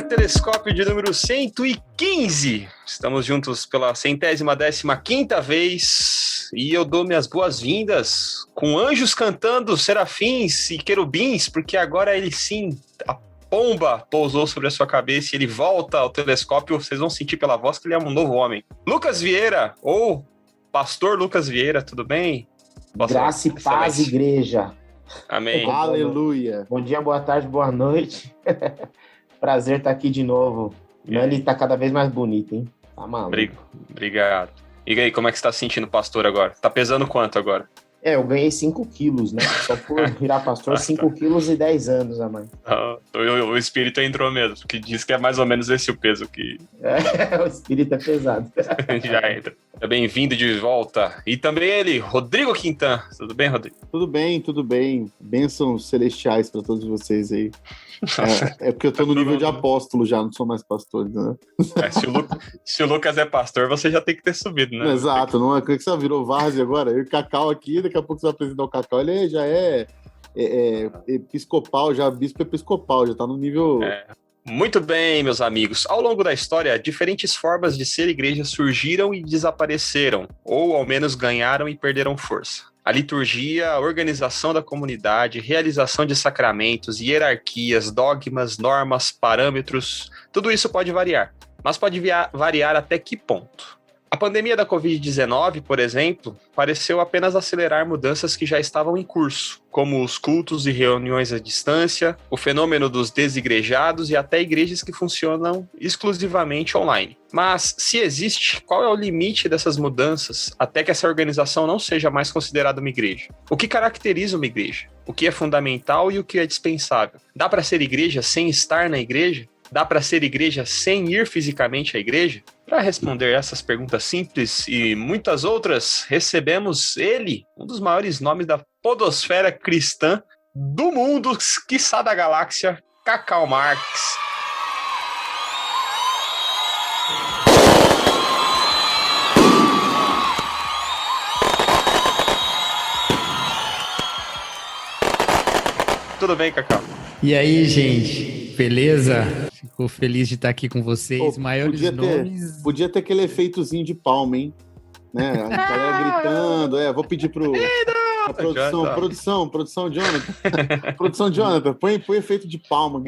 Telescópio de número 115. Estamos juntos pela 115ª vez e eu dou minhas boas-vindas com anjos cantando, serafins e querubins, porque agora ele sim, a pomba pousou sobre a sua cabeça e ele volta ao telescópio. Vocês vão sentir pela voz que ele é um novo homem. Lucas Vieira, ou Pastor Lucas Vieira, tudo bem? Graça e paz, igreja. Amém. Aleluia. Bom dia, boa tarde, boa noite. Prazer estar aqui de novo. Ele tá cada vez mais bonito, hein? Tá maluco. Obrigado. E aí, como é que você tá se sentindo, pastor, agora? Tá pesando quanto agora? Eu ganhei 5 quilos, né? Só por virar pastor, 5 quilos e 10 anos a mais. O espírito entrou mesmo, porque diz que é mais ou menos esse o peso que... O espírito é pesado. Já entra. É bem-vindo de volta. E também ele, Rodrigo Quintan. Tudo bem, Rodrigo? Tudo bem. Bênçãos celestiais para todos vocês aí. É porque eu tô no nível de apóstolo já, não sou mais pastor, né? Se o Lucas é pastor, você já tem que ter subido, né? Exato, não é que você virou várzea agora. Eu e o Cacau aqui, daqui a pouco você vai apresentar o Cacau, ele já é episcopal, já bispo episcopal, já tá no nível... Muito bem, meus amigos. Ao longo da história, diferentes formas de ser igreja surgiram e desapareceram, ou ao menos ganharam e perderam força. A liturgia, a organização da comunidade, realização de sacramentos, hierarquias, dogmas, normas, parâmetros, tudo isso pode variar. Mas pode variar até que ponto? A pandemia da Covid-19, por exemplo, pareceu apenas acelerar mudanças que já estavam em curso, como os cultos e reuniões à distância, o fenômeno dos desigrejados e até igrejas que funcionam exclusivamente online. Mas, se existe, qual é o limite dessas mudanças até que essa organização não seja mais considerada uma igreja? O que caracteriza uma igreja? O que é fundamental e o que é dispensável? Dá para ser igreja sem estar na igreja? Dá para ser igreja sem ir fisicamente à igreja? Para responder essas perguntas simples e muitas outras, recebemos ele, um dos maiores nomes da podosfera cristã do mundo, quiçá da galáxia, Cacau Marques. Tudo bem, Cacau? E aí, gente? Beleza? Fico feliz de estar aqui com vocês. Maiores nomes. Podia ter aquele efeitozinho de palma, hein? Né? A galera gritando. Vou pedir pro... A produção, Jonathan. Produção, Jonathan, põe efeito de palma,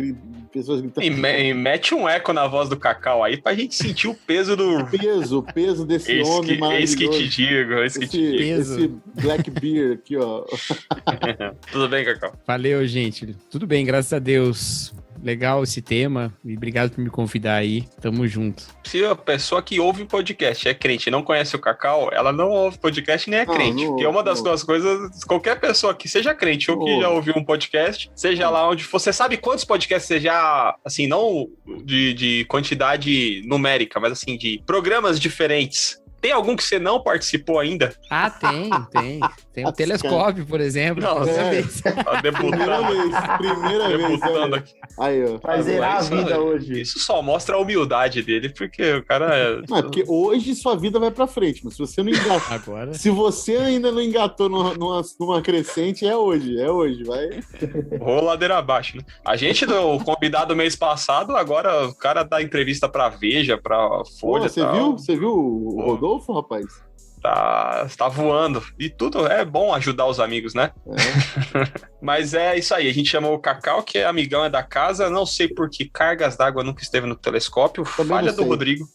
pessoas gritando. E mete um eco na voz do Cacau aí pra gente sentir o peso do... O peso desse homem maravilhoso. Eis que te digo. Esse Black Beer aqui, ó. Tudo bem, Cacau? Valeu, gente. Tudo bem, graças a Deus. Legal esse tema e obrigado por me convidar aí. Tamo junto. Se a pessoa que ouve podcast é crente e não conhece o Cacau, ela não ouve podcast nem é crente. Porque uma das duas coisas, qualquer pessoa que seja crente ou que já ouviu um podcast, seja lá onde for, você sabe quantos podcasts você já, assim, não de quantidade numérica, mas assim, de programas diferentes. Tem algum que você não participou ainda? Ah, tem. Tem o Telescópio, por exemplo. Não, Primeira vez. Aqui. Aí, ó. Vai zerar a vida hoje. Isso só mostra a humildade dele, porque o cara é... Não, porque hoje sua vida vai pra frente, mas se você não engatou... Agora... Se você ainda não engatou numa crescente, é hoje, vai. Ou ladeira abaixo, né? A gente, o convidado mês passado, agora o cara dá entrevista pra Veja, pra Folha. Você viu o Rodolfo, rapaz? Tá voando. E tudo é bom ajudar os amigos, né? Mas é isso aí. A gente chamou o Cacau, que é amigão, é da casa. Não sei por que cargas d'água nunca esteve no telescópio. Falha do Rodrigo.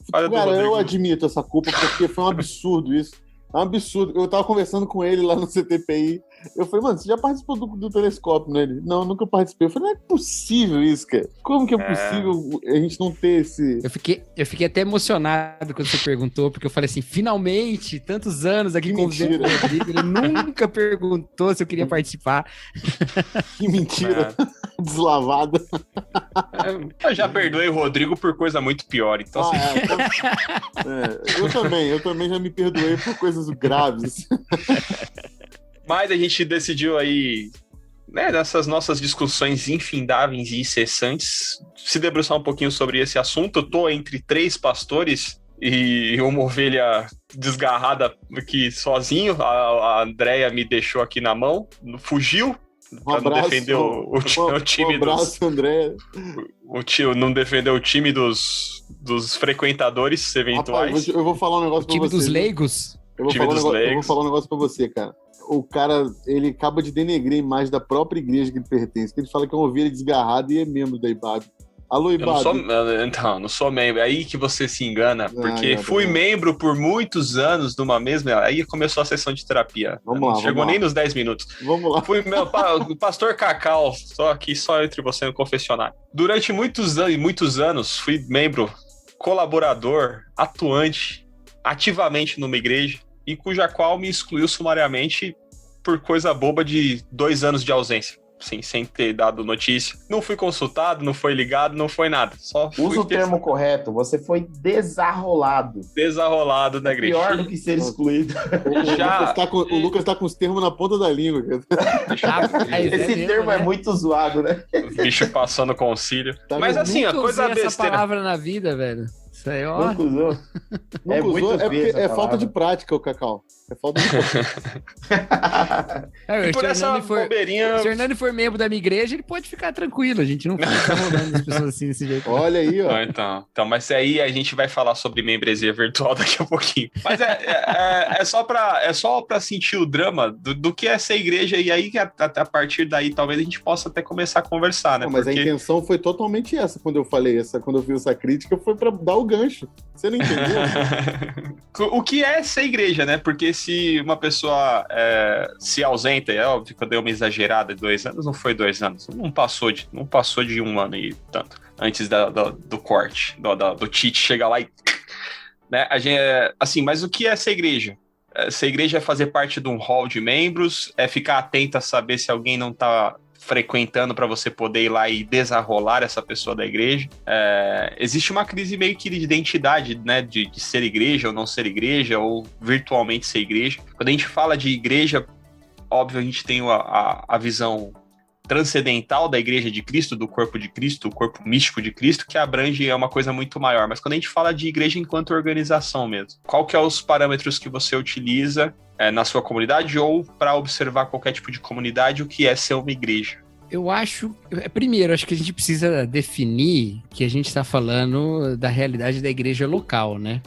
Eu admito essa culpa, porque foi um absurdo isso. É um absurdo. Eu tava conversando com ele lá no CTPI. Eu falei, mano, você já participou do telescópio, né? Ele, não, nunca participei. Eu falei, não é possível isso, cara. Como que é possível a gente não ter esse... Eu fiquei até emocionado quando você perguntou, porque eu falei assim, finalmente, tantos anos aqui com o Rodrigo, ele nunca perguntou se eu queria participar. Que mentira. Deslavada. Eu já perdoei o Rodrigo por coisa muito pior, então... Eu também já me perdoei por coisas graves. Mas a gente decidiu aí, né, nessas nossas discussões infindáveis e incessantes, se debruçar um pouquinho sobre esse assunto. Eu tô entre 3 pastores e uma ovelha desgarrada aqui sozinho. A Andréia me deixou aqui na mão, fugiu, Pra não defender o time Um abraço, André. não defender o time dos frequentadores eventuais. Rapaz, eu vou falar um negócio pra você. O time dos leigos? Eu vou falar um negócio pra você, cara. O cara, ele acaba de denegrir a imagem da própria igreja que ele pertence. Ele fala que é uma ovelha desgarrada e é membro da IBAB. Alô, IBAB. Não sou membro. É aí que você se engana. Porque fui membro por muitos anos de uma mesma... Aí começou a sessão de terapia. Não chegou nem nos 10 minutos. Vamos lá. Fui o pastor Cacau, só entre você no confessionário. Durante muitos anos, fui membro, colaborador, atuante, ativamente numa igreja, e cuja qual me excluiu sumariamente por coisa boba de 2 anos de ausência. Sim, sem ter dado notícia. Não fui consultado, não foi ligado, não foi nada. Usa o termo correto, você foi desarrolado. Desarrolado na igreja. Pior do que ser excluído. O Lucas tá com os termos na ponta da língua. Esse termo é muito zoado, né? O bicho passando concílio. Mas assim, a coisa besteira. Essa palavra na vida, velho. Isso aí, ó. Nunca usou. Porque é falta de prática, o Cacau. É falta de prática. E por essa bobeirinha... Se o Hernani for membro da minha igreja, ele pode ficar tranquilo. A gente não fica rolando as pessoas assim desse jeito. Olha aí, ó. Então, mas aí a gente vai falar sobre membresia virtual daqui a pouquinho. Mas é só pra sentir o drama do que é essa igreja, e aí a partir daí talvez a gente possa até começar a conversar, né? Não, mas a intenção foi totalmente essa quando eu falei, quando eu fiz essa crítica, foi pra dar o gancho. Você não entendeu? O que é essa igreja, né? Porque se uma pessoa se ausenta, é óbvio que eu dei uma exagerada de 2 anos, não foi 2 anos, não passou de 1 ano e tanto, antes do corte, do Tite chegar lá e... Né? Assim, mas o que é essa igreja? Essa igreja é fazer parte de um hall de membros, é ficar atento a saber se alguém não está frequentando para você poder ir lá e desarrolar essa pessoa da igreja. Existe uma crise meio que de identidade, né, de ser igreja ou não ser igreja, ou virtualmente ser igreja. Quando a gente fala de igreja, óbvio, a gente tem a visão transcendental da igreja de Cristo, do corpo de Cristo, o corpo místico de Cristo, que abrange uma coisa muito maior. Mas quando a gente fala de igreja enquanto organização mesmo, qual que é os parâmetros que você utiliza na sua comunidade ou para observar qualquer tipo de comunidade, o que é ser uma igreja? Eu acho... Primeiro, acho que a gente precisa definir que a gente está falando da realidade da igreja local, né?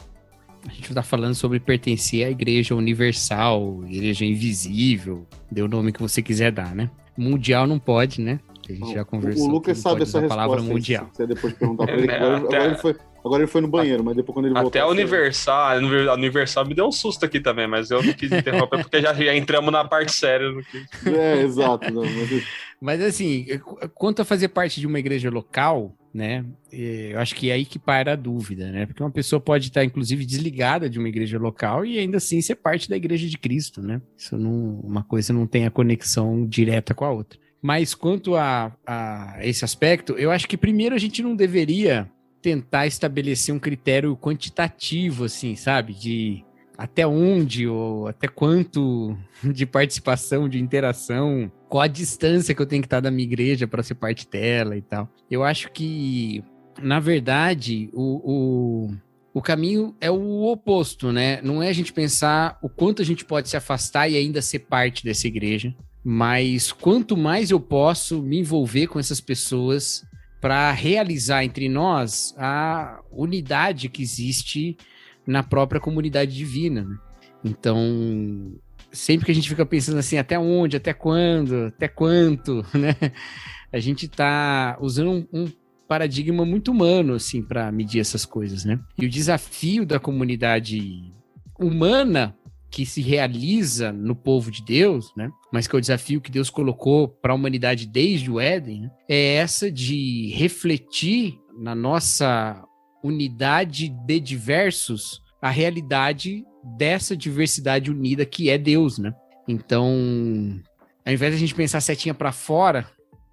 A gente está falando sobre pertencer à igreja universal, igreja invisível, dê o nome que você quiser dar, né? Mundial não pode, né? A gente já conversou. O Lucas sabe essa resposta. Palavra mundial. Se você depois perguntar para ele. Agora ele foi no banheiro, mas depois quando ele voltar... Até a Universal me deu um susto aqui também, mas eu não quis interromper porque já entramos na parte séria. Exato. Não, mas assim, quanto a fazer parte de uma igreja local, né? Eu acho que é aí que para a dúvida, né? Porque uma pessoa pode estar, inclusive, desligada de uma igreja local e ainda assim ser parte da igreja de Cristo, né? Uma coisa não tem a conexão direta com a outra. Mas quanto a esse aspecto, eu acho que primeiro a gente não deveria tentar estabelecer um critério quantitativo, assim, sabe? De até onde ou até quanto de participação, de interação, qual a distância que eu tenho que estar da minha igreja para ser parte dela e tal. Eu acho que, na verdade, o caminho é o oposto, né? Não é a gente pensar o quanto a gente pode se afastar e ainda ser parte dessa igreja, mas quanto mais eu posso me envolver com essas pessoas para realizar entre nós a unidade que existe na própria comunidade divina, né? Então, sempre que a gente fica pensando assim, até onde, até quando, até quanto, né? A gente está usando um paradigma muito humano, assim, para medir essas coisas, né? E o desafio da comunidade humana que se realiza no povo de Deus, né? Mas que é o desafio que Deus colocou para a humanidade desde o Éden, né? É essa de refletir na nossa unidade de diversos a realidade dessa diversidade unida que é Deus, né? Então, ao invés de a gente pensar setinha para fora,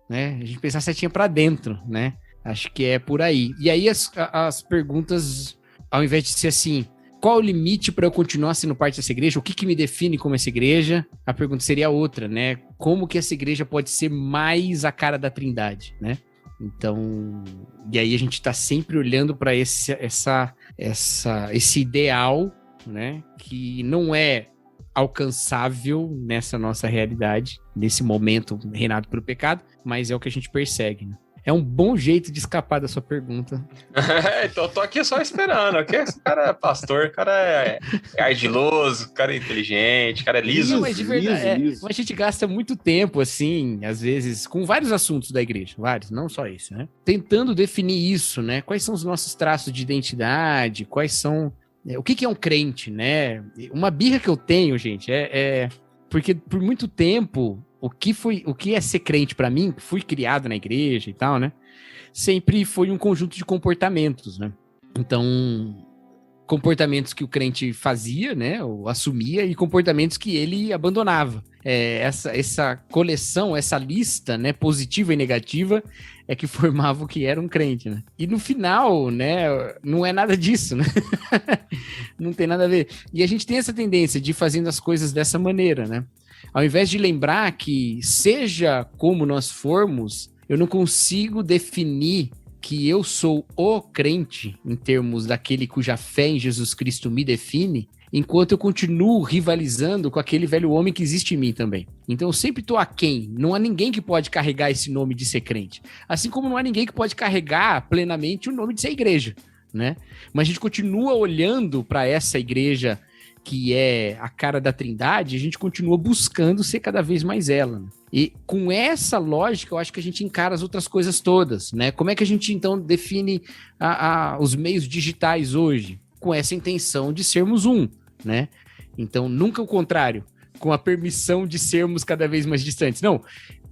né? A gente pensar setinha para dentro, né? Acho que é por aí. E aí as perguntas, ao invés de ser assim, qual o limite para eu continuar sendo parte dessa igreja? O que me define como essa igreja? A pergunta seria outra, né? Como que essa igreja pode ser mais a cara da Trindade, né? Então, e aí a gente está sempre olhando para esse ideal, né? Que não é alcançável nessa nossa realidade, nesse momento reinado pelo pecado, mas é o que a gente persegue, né? É um bom jeito de escapar da sua pergunta. Então eu tô aqui só esperando. Aqui esse cara é pastor, o cara é ardiloso, o cara é inteligente, o cara é liso. Não, mas de verdade, liso. a gente gasta muito tempo, assim, às vezes, com vários assuntos da igreja, vários, não só esse, né? Tentando definir isso, né? Quais são os nossos traços de identidade, quais são... o que é um crente, né? Uma birra que eu tenho, gente, porque por muito tempo... O que é ser crente para mim, fui criado na igreja e tal, né? Sempre foi um conjunto de comportamentos, né? Então, comportamentos que o crente fazia, né? Ou assumia, e comportamentos que ele abandonava. Essa coleção, essa lista, né? Positiva e negativa, é que formava o que era um crente, né? E no final, né? Não é nada disso, né? Não tem nada a ver. E a gente tem essa tendência de ir fazendo as coisas dessa maneira, né? Ao invés de lembrar que, seja como nós formos, eu não consigo definir que eu sou o crente, em termos daquele cuja fé em Jesus Cristo me define, enquanto eu continuo rivalizando com aquele velho homem que existe em mim também. Então eu sempre estou aquém. Não há ninguém que pode carregar esse nome de ser crente. Assim como não há ninguém que pode carregar plenamente o nome de ser igreja, né? Mas a gente continua olhando para essa igreja que é a cara da Trindade, a gente continua buscando ser cada vez mais ela, né? E com essa lógica, eu acho que a gente encara as outras coisas todas, né? Como é que a gente, então, define os meios digitais hoje? Com essa intenção de sermos um, né? Então, nunca o contrário, com a permissão de sermos cada vez mais distantes. Não,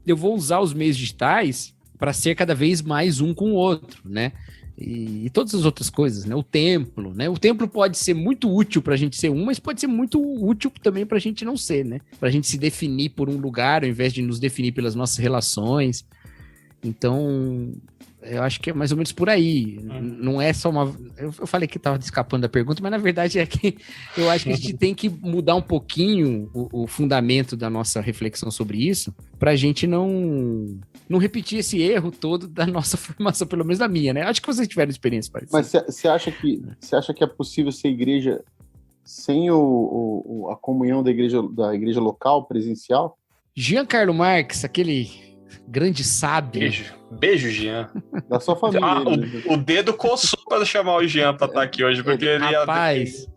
eu vou usar os meios digitais para ser cada vez mais um com o outro, né? E todas as outras coisas, né? O templo, né? O templo pode ser muito útil pra gente ser um, mas pode ser muito útil também pra gente não ser, né? Pra gente se definir por um lugar, ao invés de nos definir pelas nossas relações. Então, eu acho que é mais ou menos por aí. Não é só uma... Eu falei que tava escapando da pergunta, mas na verdade é que eu acho que a gente tem que mudar um pouquinho o fundamento da nossa reflexão sobre isso, pra gente não repetir esse erro todo da nossa formação, pelo menos da minha, né? Acho que vocês tiveram experiência parecida. Mas você acha que é possível ser igreja sem a comunhão da igreja local, presencial? Giancarlo Marques, aquele grande sábio. Beijo, Jean. Da sua família. O dedo coçou para chamar o Jean para estar aqui hoje, porque ele ia... Rapaz,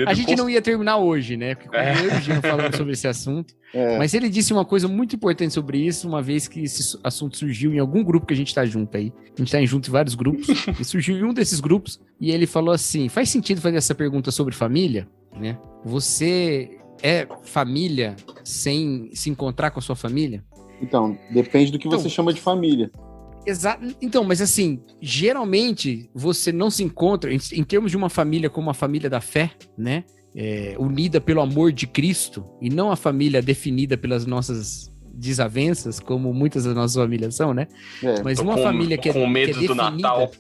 a gente não ia terminar hoje, né? Porque como eu e o Jean falamos sobre esse assunto. Mas ele disse uma coisa muito importante sobre isso, uma vez que esse assunto surgiu em algum grupo que a gente tá junto aí. A gente tá junto em vários grupos. E surgiu em um desses grupos. E ele falou assim, faz sentido fazer essa pergunta sobre família? Né? Você é família sem se encontrar com a sua família? Então, depende do que você chama de família. Exato. Então, mas assim, geralmente você não se encontra, em termos de uma família como a família da fé, né? Unida pelo amor de Cristo, e não a família definida pelas nossas desavenças, como muitas das nossas famílias são, né? Mas uma família que é com medo que é definida, do Natal.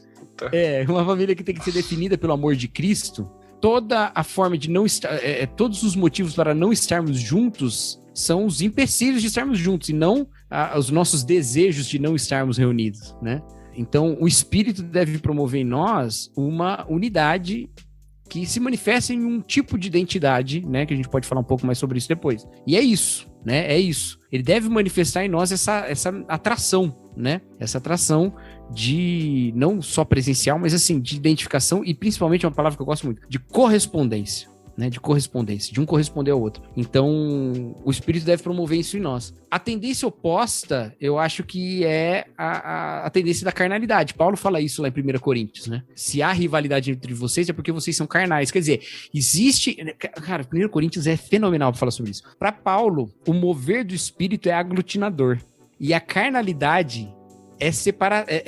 Uma família que tem que ser definida pelo amor de Cristo, toda a forma de não estar, todos os motivos para não estarmos juntos são os empecilhos de estarmos juntos, e não os nossos desejos de não estarmos reunidos, né? Então, o Espírito deve promover em nós uma unidade que se manifesta em um tipo de identidade, né? Que a gente pode falar um pouco mais sobre isso depois. E é isso, né? É isso. Ele deve manifestar em nós essa atração, né? Essa atração de não só presencial, mas assim, de identificação, e principalmente uma palavra que eu gosto muito, de correspondência. Né, de correspondência, de um corresponder ao outro. Então, o Espírito deve promover isso em nós. A tendência oposta, eu acho que é a tendência da carnalidade. Paulo fala isso lá em 1 Coríntios, né? Se há rivalidade entre vocês, é porque vocês são carnais. Quer dizer, existe... Cara, 1 Coríntios é fenomenal para falar sobre isso. Para Paulo, o mover do Espírito é aglutinador. E a carnalidade é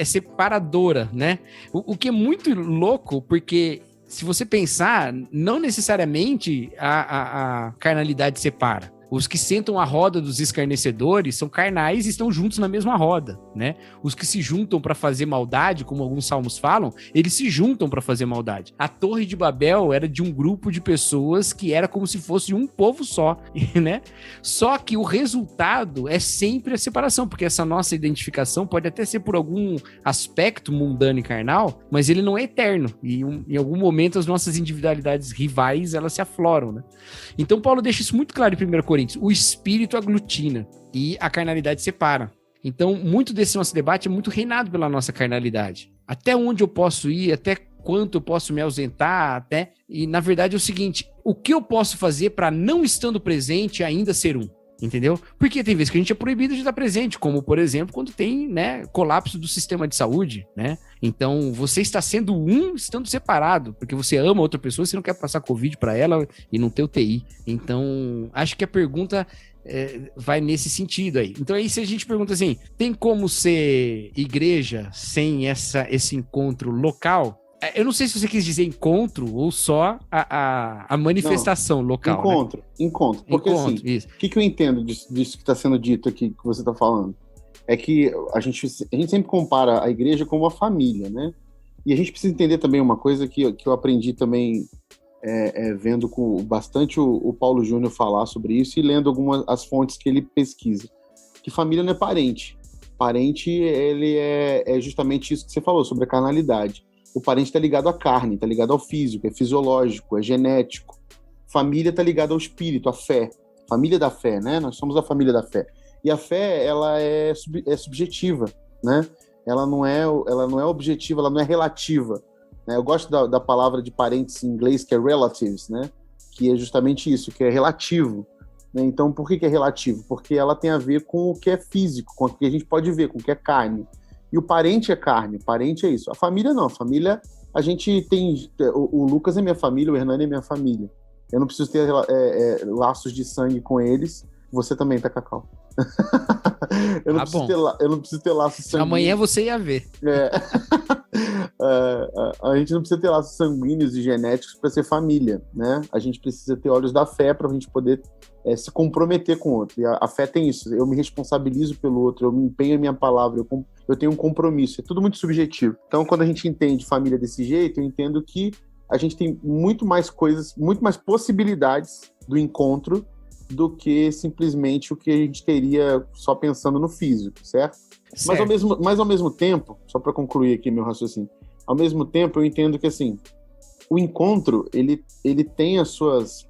separadora, né? O que é muito louco, porque... Se você pensar, não necessariamente a carnalidade separa, Os que sentam à roda dos escarnecedores são carnais e estão juntos na mesma roda, né? Os que se juntam para fazer maldade, como alguns salmos falam, eles se juntam para fazer maldade. A Torre de Babel era de um grupo de pessoas que era como se fosse um povo só, né? Só que o resultado é sempre a separação, porque essa nossa identificação pode até ser por algum aspecto mundano e carnal, mas ele não é eterno. E em algum momento as nossas individualidades rivais, elas se afloram, né? Então Paulo deixa isso muito claro em 1 Coríntios. O espírito aglutina e a carnalidade separa. Então, muito desse nosso debate é muito reinado pela nossa carnalidade. Até onde eu posso ir, até quanto eu posso me ausentar, até... E, na verdade, é o seguinte, o que eu posso fazer para, não estando presente, ainda ser um? Entendeu? Porque tem vezes que a gente é proibido de estar presente, como, por exemplo, quando tem, né, colapso do sistema de saúde, né? Então, você está sendo um estando separado, porque você ama outra pessoa, você não quer passar Covid para ela e não ter UTI. Então, acho que a pergunta vai nesse sentido aí. Então, aí se a gente pergunta assim, tem como ser igreja sem esse encontro local? Eu não sei se você quis dizer encontro ou só a manifestação local. Encontro, né? Encontro. Porque assim, o que eu entendo disso que está sendo dito aqui, que você está falando? É que a gente sempre compara a igreja com uma família, né? E a gente precisa entender também uma coisa que eu aprendi também vendo bastante o Paulo Júnior falar sobre isso e lendo algumas as fontes que ele pesquisa. Que família não é parente. Parente, ele é justamente isso que você falou, sobre a carnalidade. O parente está ligado à carne, está ligado ao físico, é fisiológico, é genético. Família está ligada ao espírito, à fé. Família da fé, né? Nós somos a família da fé. E a fé, ela é subjetiva, né? Ela não é objetiva, ela não é relativa. Né? Eu gosto da palavra de parentes em inglês, que é relatives, né? Que é justamente isso, que é relativo. Né? Então, por que é relativo? Porque ela tem a ver com o que é físico, com o que a gente pode ver, com o que é carne. E o parente é carne, o parente é isso. A família não, a família, a gente tem... O Lucas é minha família, o Hernani é minha família. Eu não preciso ter laços de sangue com eles. Você também, tá, Cacau? Eu não preciso ter laços sanguíneos. Amanhã você ia ver. A gente não precisa ter laços sanguíneos e genéticos para ser família, né? A gente precisa ter olhos da fé para a gente poder se comprometer com o outro. E a fé tem isso. Eu me responsabilizo pelo outro, eu me empenho em minha palavra, eu tenho um compromisso. É tudo muito subjetivo. Então, quando a gente entende família desse jeito, eu entendo que a gente tem muito mais coisas, muito mais possibilidades do encontro do que simplesmente o que a gente teria só pensando no físico, certo? Mas ao mesmo tempo, só para concluir aqui meu raciocínio, ao mesmo tempo eu entendo que assim, o encontro ele tem as suas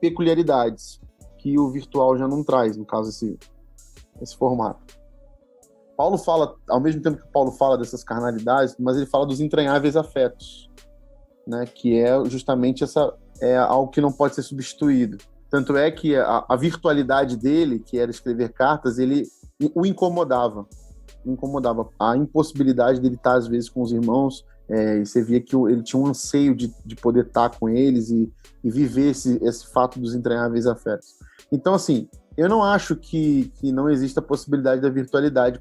peculiaridades que o virtual já não traz, no caso esse formato. Paulo fala, ao mesmo tempo que Paulo fala dessas carnalidades, mas ele fala dos entranháveis afetos, né? Que é justamente algo que não pode ser substituído. Tanto é que a virtualidade dele, que era escrever cartas, ele o incomodava. A impossibilidade dele estar, às vezes, com os irmãos, e você via que ele tinha um anseio de poder estar com eles e viver esse fato dos entranháveis afetos. Então, assim, eu não acho que não exista a possibilidade da virtualidade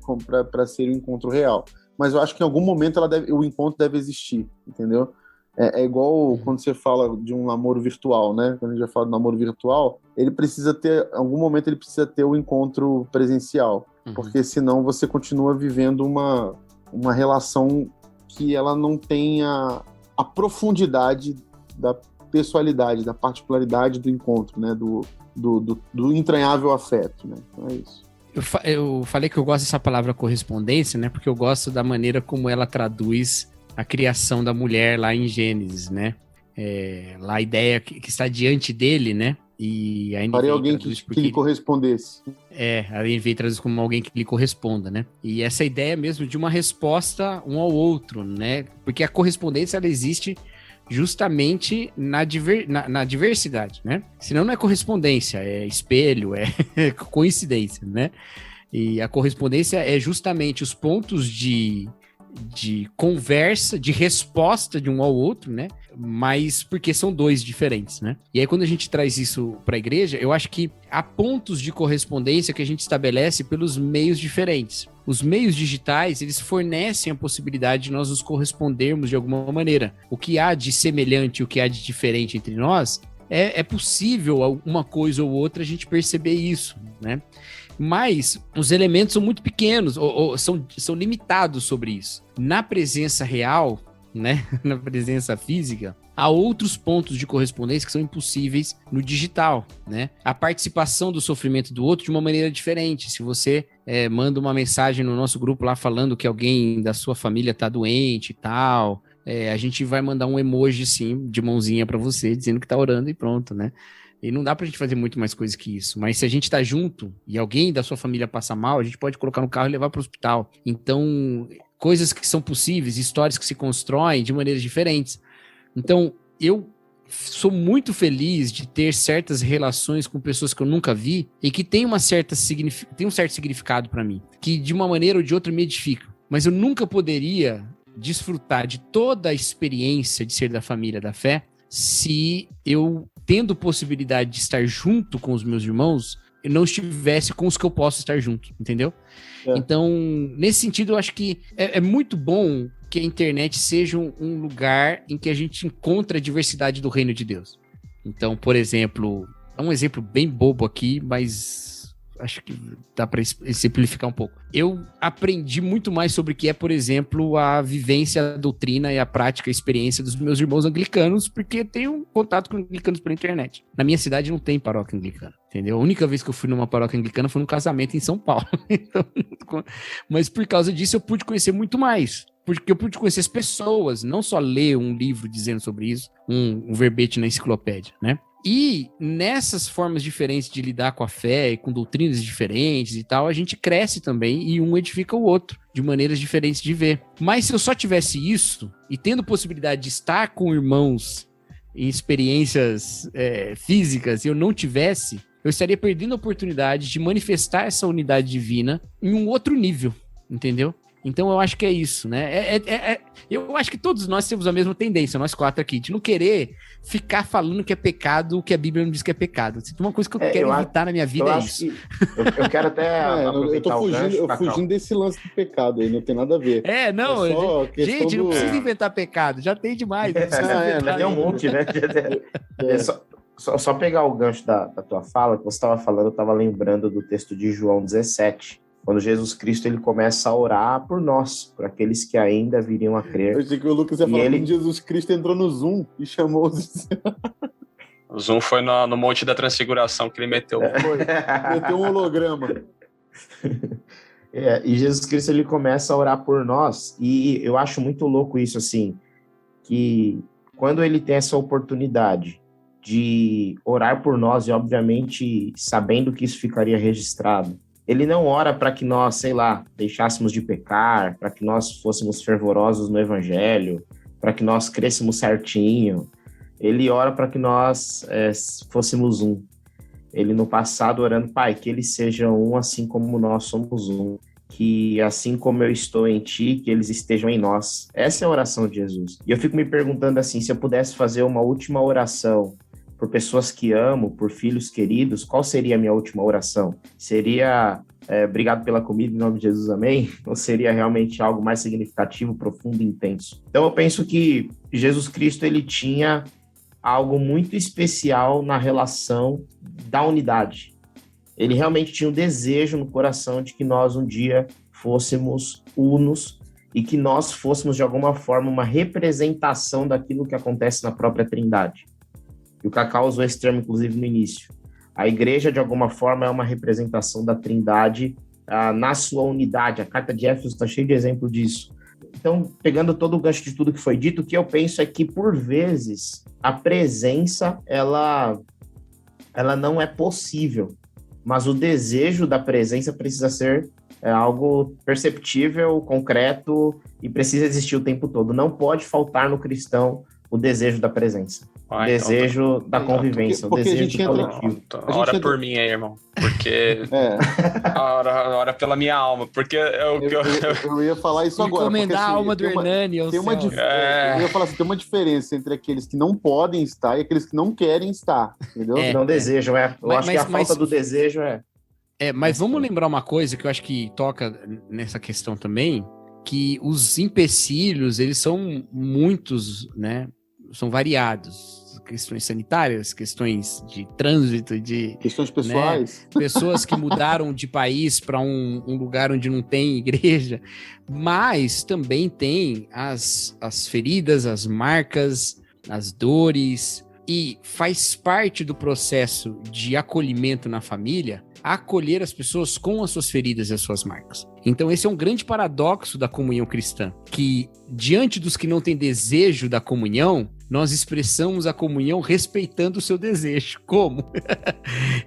para ser um encontro real, mas eu acho que em algum momento o encontro deve existir, entendeu? É igual quando você fala de um namoro virtual, né? Quando a gente já fala de namoro virtual, ele precisa ter, em algum momento ele precisa ter o encontro presencial, porque senão você continua vivendo uma relação que ela não tem a profundidade da pessoalidade, da particularidade do encontro, né? Do entranhável afeto, né? Então é isso. Eu falei que eu gosto dessa palavra correspondência, né? Porque eu gosto da maneira como ela traduz a criação da mulher lá em Gênesis, né? Lá a ideia que está diante dele, né? E a Farei alguém que lhe correspondesse. A NVI traduz como alguém que lhe corresponda, né? E essa ideia mesmo de uma resposta um ao outro, né? Porque a correspondência, ela existe justamente na diversidade, né? Senão não é correspondência, é espelho, é coincidência, né? E a correspondência é justamente os pontos de conversa, de resposta de um ao outro, né? Mas porque são dois diferentes, né? E aí quando a gente traz isso para a igreja, eu acho que há pontos de correspondência que a gente estabelece pelos meios diferentes. Os meios digitais, eles fornecem a possibilidade de nós nos correspondermos de alguma maneira. O que há de semelhante e o que há de diferente entre nós é possível uma coisa ou outra a gente perceber isso, né? Mas os elementos são muito pequenos, ou são limitados sobre isso. Na presença real, né? Na presença física, há outros pontos de correspondência que são impossíveis no digital, né? A participação do sofrimento do outro de uma maneira diferente. Se você manda uma mensagem no nosso grupo lá falando que alguém da sua família tá doente e tal, a gente vai mandar um emoji, sim, de mãozinha para você, dizendo que tá orando e pronto, né? E não dá pra gente fazer muito mais coisa que isso. Mas se a gente tá junto e alguém da sua família passa mal, a gente pode colocar no carro e levar pro hospital. Então, coisas que são possíveis, histórias que se constroem de maneiras diferentes. Então, eu sou muito feliz de ter certas relações com pessoas que eu nunca vi e que tem um certo significado para mim, que de uma maneira ou de outra me edificam. Mas eu nunca poderia desfrutar de toda a experiência de ser da família da fé se eu, tendo possibilidade de estar junto com os meus irmãos, eu não estivesse com os que eu posso estar junto, entendeu? Então, nesse sentido, eu acho que é muito bom que a internet seja um lugar em que a gente encontra a diversidade do reino de Deus. Então, por exemplo, é um exemplo bem bobo aqui, mas acho que dá para simplificar um pouco. Eu aprendi muito mais sobre o que é, por exemplo, a vivência, a doutrina e a prática, a experiência dos meus irmãos anglicanos, porque tenho contato com anglicanos pela internet. Na minha cidade não tem paróquia anglicana, entendeu? A única vez que eu fui numa paróquia anglicana foi num casamento em São Paulo. Então, mas por causa disso eu pude conhecer muito mais. Porque eu pude conhecer as pessoas, não só ler um livro dizendo sobre isso, um verbete na enciclopédia, né? E nessas formas diferentes de lidar com a fé e com doutrinas diferentes e tal, a gente cresce também e um edifica o outro de maneiras diferentes de ver. Mas se eu só tivesse isso e tendo possibilidade de estar com irmãos em experiências físicas e eu não tivesse, eu estaria perdendo a oportunidade de manifestar essa unidade divina em um outro nível, entendeu? Então eu acho que é isso, né? Eu acho que todos nós temos a mesma tendência, nós quatro aqui, de não querer ficar falando que é pecado o que a Bíblia não diz que é pecado. Se tem uma coisa que eu quero evitar na minha vida é isso. Eu quero até aproveitar eu tô fugindo desse lance do pecado aí, não tem nada a ver. Gente, não precisa inventar pecado, já tem demais. Já tem um monte, né? Só pegar o gancho da tua fala, que você estava falando, eu estava lembrando do texto de João 17, quando Jesus Cristo ele começa a orar por nós, por aqueles que ainda viriam a crer. Eu achei que o Lucas ia falar que Jesus Cristo entrou no Zoom e chamou os... O Zoom foi no Monte da Transfiguração que ele meteu. Meteu um holograma. E Jesus Cristo ele começa a orar por nós, e eu acho muito louco isso, assim, que quando ele tem essa oportunidade de orar por nós, e obviamente sabendo que isso ficaria registrado, ele não ora para que nós, sei lá, deixássemos de pecar, para que nós fôssemos fervorosos no evangelho, para que nós crescêssemos certinho. Ele ora para que nós fôssemos um. Ele no passado orando, Pai, que eles sejam um assim como nós somos um. Que assim como eu estou em ti, que eles estejam em nós. Essa é a oração de Jesus. E eu fico me perguntando assim, se eu pudesse fazer uma última oração por pessoas que amo, por filhos queridos, qual seria a minha última oração? Seria obrigado pela comida em nome de Jesus, amém? Ou seria realmente algo mais significativo, profundo e intenso? Então eu penso que Jesus Cristo ele tinha algo muito especial na relação da unidade. Ele realmente tinha um desejo no coração de que nós um dia fôssemos unos e que nós fôssemos de alguma forma uma representação daquilo que acontece na própria Trindade. E o Cacau usou esse termo, inclusive, no início. A igreja, de alguma forma, é uma representação da Trindade na sua unidade. A carta de Éfeso está cheia de exemplo disso. Então, pegando todo o gancho de tudo que foi dito, o que eu penso é que, por vezes, a presença, ela não é possível. Mas o desejo da presença precisa ser algo perceptível, concreto, e precisa existir o tempo todo. Não pode faltar no cristão o desejo da presença. O desejo da convivência, o desejo do coletivo. Ora por mim aí, irmão. Porque... ora pela minha alma. Porque eu ia falar isso agora. Encomendar a alma do Hernani. Eu ia falar assim, tem uma diferença entre aqueles que não podem estar e aqueles que não querem estar. Entendeu? Não desejam, Eu acho que a falta do desejo mas vamos lembrar uma coisa que eu acho que toca nessa questão também, que os empecilhos, eles são muitos, né? São variados. questões sanitárias, questões de trânsito, de... Questões pessoais. Né, pessoas que mudaram de país para um lugar onde não tem igreja, mas também tem as feridas, as marcas, as dores, e faz parte do processo de acolhimento na família acolher as pessoas com as suas feridas e as suas marcas. Então esse é um grande paradoxo da comunhão cristã, que diante dos que não têm desejo da comunhão, nós expressamos a comunhão respeitando o seu desejo. Como?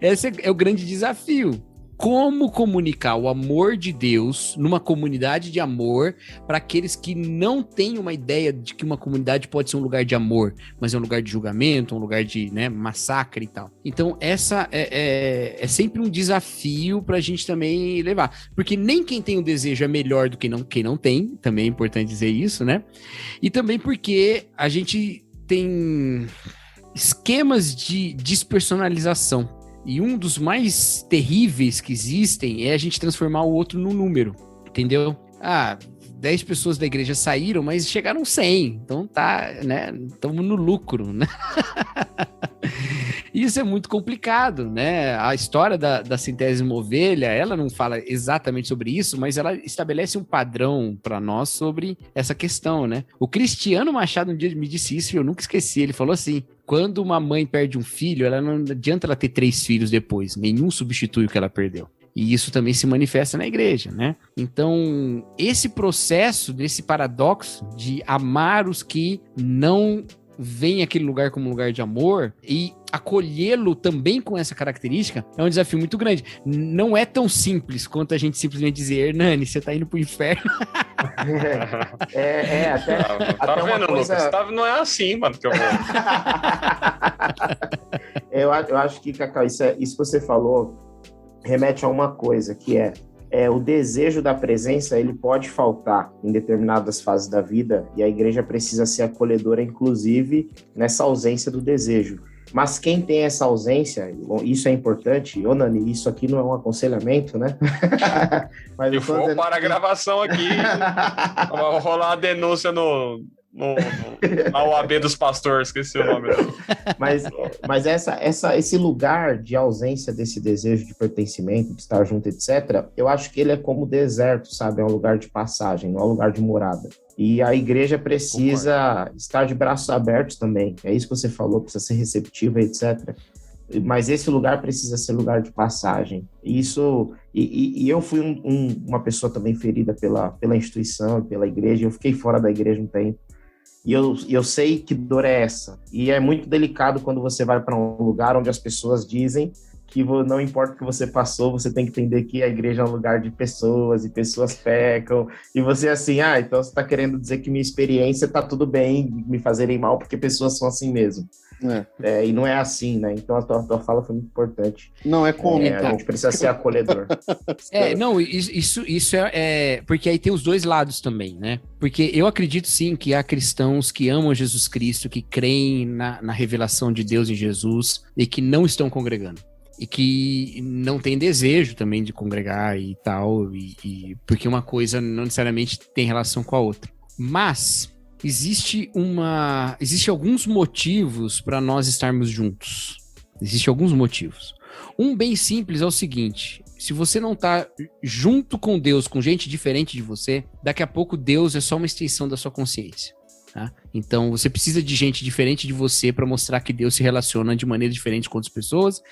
Esse é o grande desafio. Como comunicar o amor de Deus numa comunidade de amor para aqueles que não têm uma ideia de que uma comunidade pode ser um lugar de amor, mas é um lugar de julgamento, um lugar de, né, massacre e tal. Então, essa é sempre um desafio para a gente também levar. Porque nem quem tem o desejo é melhor do que quem não tem, também é importante dizer isso, né? E também porque a gente tem esquemas de despersonalização. E um dos mais terríveis que existem é a gente transformar o outro num número, entendeu? 10 pessoas da igreja saíram, mas chegaram 100, então tá, né? Estamos no lucro, né? Isso é muito complicado, né? A história da 100ª ovelha, ela não fala exatamente sobre isso, mas ela estabelece um padrão para nós sobre essa questão, né? O Cristiano Machado um dia me disse isso e eu nunca esqueci. Ele falou assim: quando uma mãe perde um filho, ela não adianta ela ter 3 filhos depois, nenhum substitui o que ela perdeu. E isso também se manifesta na igreja, né? Então, esse processo, desse paradoxo de amar os que não veem aquele lugar como um lugar de amor e acolhê-lo também com essa característica, é um desafio muito grande. Não é tão simples quanto a gente simplesmente dizer: Hernani, você tá indo pro inferno. Tá vendo, coisa... Lucas? Não é assim, mano, que eu vou. Eu acho que, Cacau, isso que você falou remete a uma coisa, que é o desejo da presença. Ele pode faltar em determinadas fases da vida, e a igreja precisa ser acolhedora, inclusive, nessa ausência do desejo. Mas quem tem essa ausência, isso é importante. Ô, Nani, isso aqui não é um aconselhamento, né? Mas eu vou para a gravação aqui, vai rolar uma denúncia na OAB dos pastores, esqueci o nome. Mas esse lugar de ausência desse desejo de pertencimento, de estar junto, etc., eu acho que ele é como o deserto, sabe? É um lugar de passagem, não é um lugar de morada. E a igreja precisa estar de braços abertos também. É isso que você falou, precisa ser receptiva, etc. Mas esse lugar precisa ser lugar de passagem. E eu fui uma pessoa também ferida pela instituição, pela igreja. Eu fiquei fora da igreja um tempo. E eu sei que dor é essa. E é muito delicado quando você vai para um lugar onde as pessoas dizem que não importa o que você passou, você tem que entender que a igreja é um lugar de pessoas, e pessoas pecam, e você assim, então você está querendo dizer que minha experiência está tudo bem, me fazerem mal, porque pessoas são assim mesmo. E não é assim, né? Então a tua fala foi muito importante. Não é como, então. A gente precisa ser acolhedor. Isso é... Porque aí tem os dois lados também, né? Porque eu acredito sim que há cristãos que amam Jesus Cristo, que creem na revelação de Deus em Jesus, e que não estão congregando. E que não tem desejo também de congregar e tal, porque uma coisa não necessariamente tem relação com a outra. Mas existe alguns motivos para nós estarmos juntos. Existem alguns motivos. Um bem simples é o seguinte: se você não está junto com Deus, com gente diferente de você, daqui a pouco Deus é só uma extensão da sua consciência. Tá? Então você precisa de gente diferente de você para mostrar que Deus se relaciona de maneira diferente com outras pessoas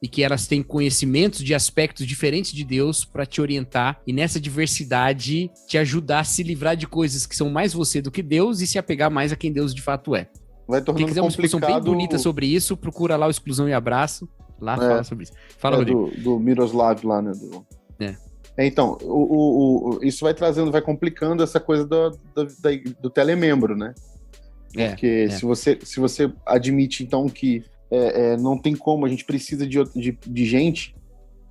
e que elas têm conhecimentos de aspectos diferentes de Deus para te orientar e nessa diversidade te ajudar a se livrar de coisas que são mais você do que Deus e se apegar mais a quem Deus de fato é. Vai tornando Quem quiser uma explicação bem bonita sobre isso, procura lá o Exclusão e Abraço, lá fala sobre isso. Fala, Rodrigo. Do Miroslav lá, né? Então, isso vai complicando essa coisa do telemembro, né? Porque se você admite, então, que não tem como, a gente precisa de gente,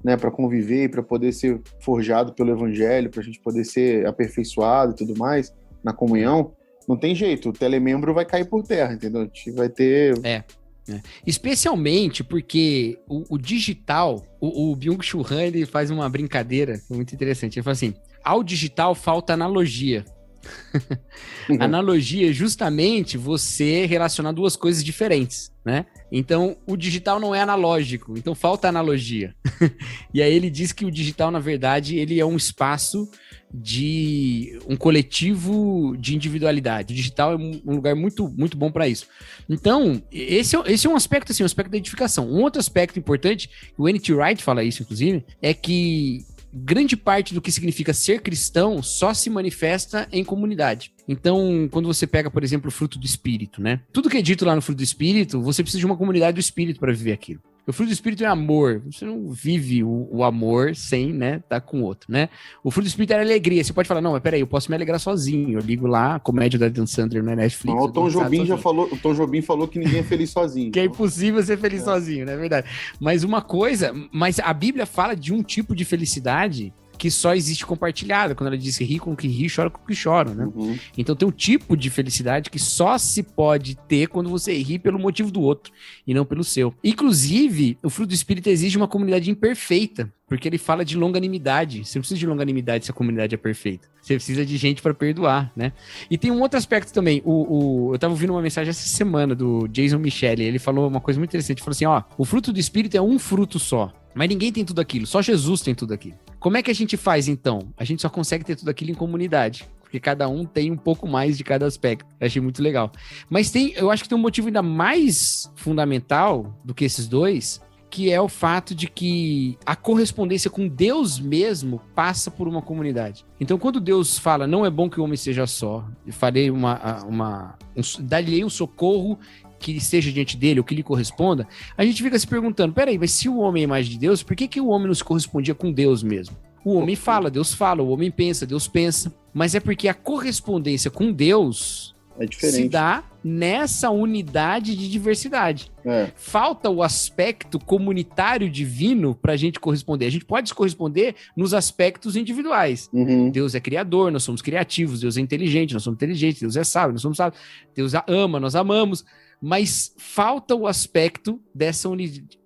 né, para conviver, para poder ser forjado pelo evangelho, para a gente poder ser aperfeiçoado e tudo mais, na comunhão, não tem jeito, o telemembro vai cair por terra, entendeu? A gente vai ter... Especialmente porque o digital, o Byung-Chul Han, ele faz uma brincadeira muito interessante. Ele fala assim: ao digital falta analogia. Analogia é justamente você relacionar duas coisas diferentes, né? Então, o digital não é analógico, então falta analogia. E aí ele diz que o digital, na verdade, ele é um espaço de um coletivo de individualidade. O digital é um lugar muito, muito bom para isso. Então, esse é um aspecto, assim, um aspecto da edificação. Um outro aspecto importante, o N.T. Wright fala isso, inclusive, é que grande parte do que significa ser cristão só se manifesta em comunidade. Então, quando você pega, por exemplo, o fruto do Espírito, né? Tudo que é dito lá no fruto do Espírito, você precisa de uma comunidade do Espírito para viver aquilo. O fruto do Espírito é amor. Você não vive o amor sem, né, estar com o outro, né? O fruto do Espírito é alegria. Você pode falar, não, mas peraí, eu posso me alegrar sozinho. Eu ligo lá, a comédia da Dan Sandler na Netflix. Não, o Tom Jobim falou que ninguém é feliz sozinho. Que é impossível ser feliz sozinho, não é verdade? Mas a Bíblia fala de um tipo de felicidade que só existe compartilhada, quando ela diz ri com o que ri, chora com o que chora, né? Uhum. Então tem um tipo de felicidade que só se pode ter quando você ri pelo motivo do outro e não pelo seu. Inclusive, o fruto do Espírito exige uma comunidade imperfeita, porque ele fala de longanimidade. Você não precisa de longanimidade se a comunidade é perfeita. Você precisa de gente para perdoar, né? E tem um outro aspecto também. Eu tava ouvindo uma mensagem essa semana do Jason Michele. Ele falou uma coisa muito interessante. Ele falou assim, ó, o fruto do Espírito é um fruto só. Mas ninguém tem tudo aquilo. Só Jesus tem tudo aquilo. Como é que a gente faz, então? A gente só consegue ter tudo aquilo em comunidade. Porque cada um tem um pouco mais de cada aspecto. Eu achei muito legal. Mas eu acho que tem um motivo ainda mais fundamental do que esses dois, que é o fato de que a correspondência com Deus mesmo passa por uma comunidade. Então, quando Deus fala, não é bom que o homem seja só, eu farei dar-lhe um socorro que esteja diante dele, ou que lhe corresponda, a gente fica se perguntando, peraí, mas se o homem é a imagem de Deus, por que o homem não se correspondia com Deus mesmo? O homem fala, Deus fala, o homem pensa, Deus pensa, mas é porque a correspondência com Deus se dá nessa unidade de diversidade. Falta o aspecto comunitário divino para a gente corresponder. A gente pode se corresponder nos aspectos individuais. Uhum. Deus é criador, nós somos criativos, Deus é inteligente, nós somos inteligentes, Deus é sábio, nós somos sábios, Deus ama, nós amamos, mas falta o aspecto dessa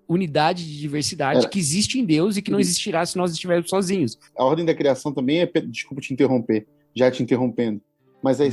unidade de diversidade que existe em Deus e que não existirá se nós estivermos sozinhos. A ordem da criação também desculpa te interromper, já te interrompendo, mas é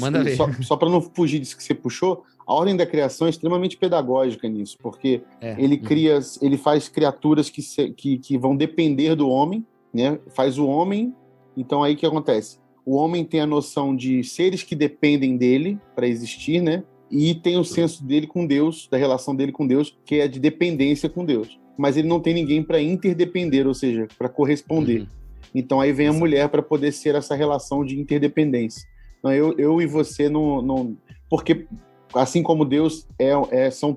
só para não fugir disso que você puxou, a ordem da criação é extremamente pedagógica nisso, porque ele faz criaturas que vão depender do homem, né? Faz o homem, então aí o que acontece? O homem tem a noção de seres que dependem dele para existir, né? E tem o senso dele com Deus, da relação dele com Deus, que é de dependência com Deus. Mas ele não tem ninguém para interdepender, ou seja, para corresponder. Então aí vem a mulher para poder ser essa relação de interdependência. Então, eu e você não... Porque assim como Deus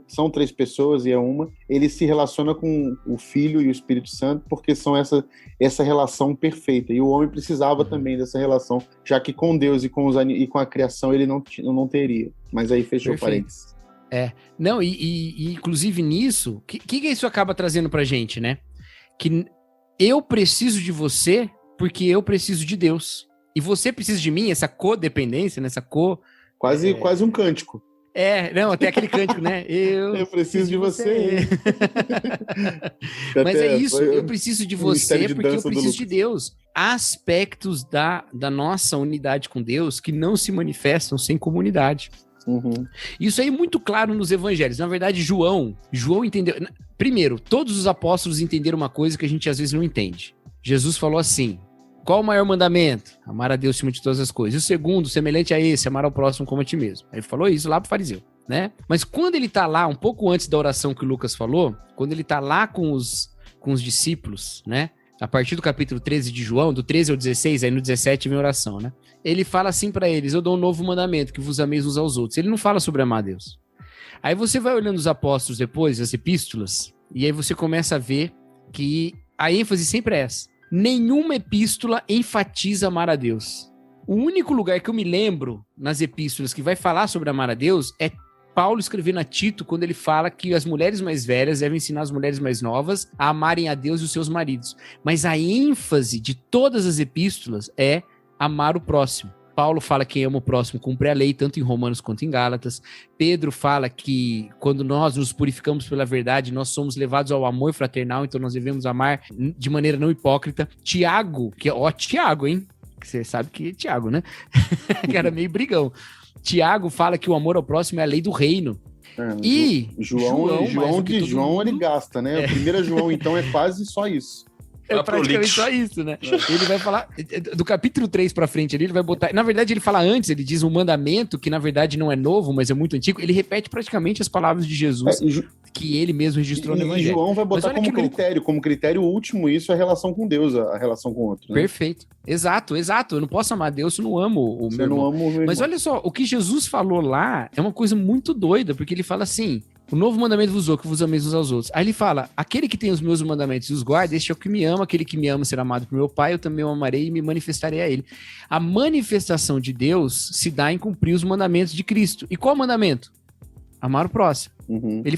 são três pessoas e é uma, ele se relaciona com o Filho e o Espírito Santo porque são essa relação perfeita. E o homem precisava também dessa relação, já que com Deus e com a criação ele não teria. Mas aí fechou o parênteses. Não, e inclusive nisso, o que isso acaba trazendo pra gente, né? Que eu preciso de você porque eu preciso de Deus. E você precisa de mim, essa codependência, né? Quase um cântico. Até aquele cântico, né? Eu preciso de você. Mas é isso, eu preciso de você porque eu preciso de Deus. Há aspectos da nossa unidade com Deus que não se manifestam sem comunidade. Uhum. Isso aí é muito claro nos evangelhos. Na verdade, João entendeu... Primeiro, todos os apóstolos entenderam uma coisa que a gente às vezes não entende. Jesus falou assim: qual o maior mandamento? Amar a Deus acima de todas as coisas. E o segundo, semelhante a esse, amar ao próximo como a ti mesmo. Ele falou isso lá pro fariseu, né? Mas quando ele tá lá, um pouco antes da oração que o Lucas falou, quando ele tá lá com os discípulos, né? A partir do capítulo 13 de João, do 13 ao 16, aí no 17 vem a oração, né? Ele fala assim para eles: eu dou um novo mandamento, que vos ameis uns aos outros. Ele não fala sobre amar a Deus. Aí você vai olhando os apóstolos depois, as epístolas, e aí você começa a ver que a ênfase sempre é essa. Nenhuma epístola enfatiza amar a Deus. O único lugar que eu me lembro nas epístolas que vai falar sobre amar a Deus é Paulo escrevendo a Tito, quando ele fala que as mulheres mais velhas devem ensinar as mulheres mais novas a amarem a Deus e os seus maridos. Mas a ênfase de todas as epístolas é amar o próximo. Paulo fala que quem ama o próximo cumpre a lei, tanto em Romanos quanto em Gálatas. Pedro fala que quando nós nos purificamos pela verdade, nós somos levados ao amor fraternal, então nós devemos amar de maneira não hipócrita. Tiago, Tiago, hein? Que você sabe que é Tiago, né? Que era meio brigão. Tiago fala que o amor ao próximo é a lei do reino. E João ele gasta, né? A primeira João, então, é quase só isso. É praticamente só isso, né? Ele vai falar, do capítulo 3 pra frente ali, ele vai botar... Na verdade, ele fala antes, ele diz um mandamento que, na verdade, não é novo, mas é muito antigo. Ele repete praticamente as palavras de Jesus, que ele mesmo registrou no Evangelho. E João vai botar como critério último isso, a relação com Deus, a relação com o outro. Né? Perfeito. Exato. Eu não posso amar Deus se eu não amo o meu irmão. Mas olha só, o que Jesus falou lá é uma coisa muito doida, porque ele fala assim... O novo mandamento vos dou, que vos ameis uns aos outros. Aí ele fala, aquele que tem os meus mandamentos e os guarda, este é o que me ama, aquele que me ama será amado por meu Pai, eu também o amarei e me manifestarei a ele. A manifestação de Deus se dá em cumprir os mandamentos de Cristo. E qual mandamento? Amar o próximo. Uhum. Ele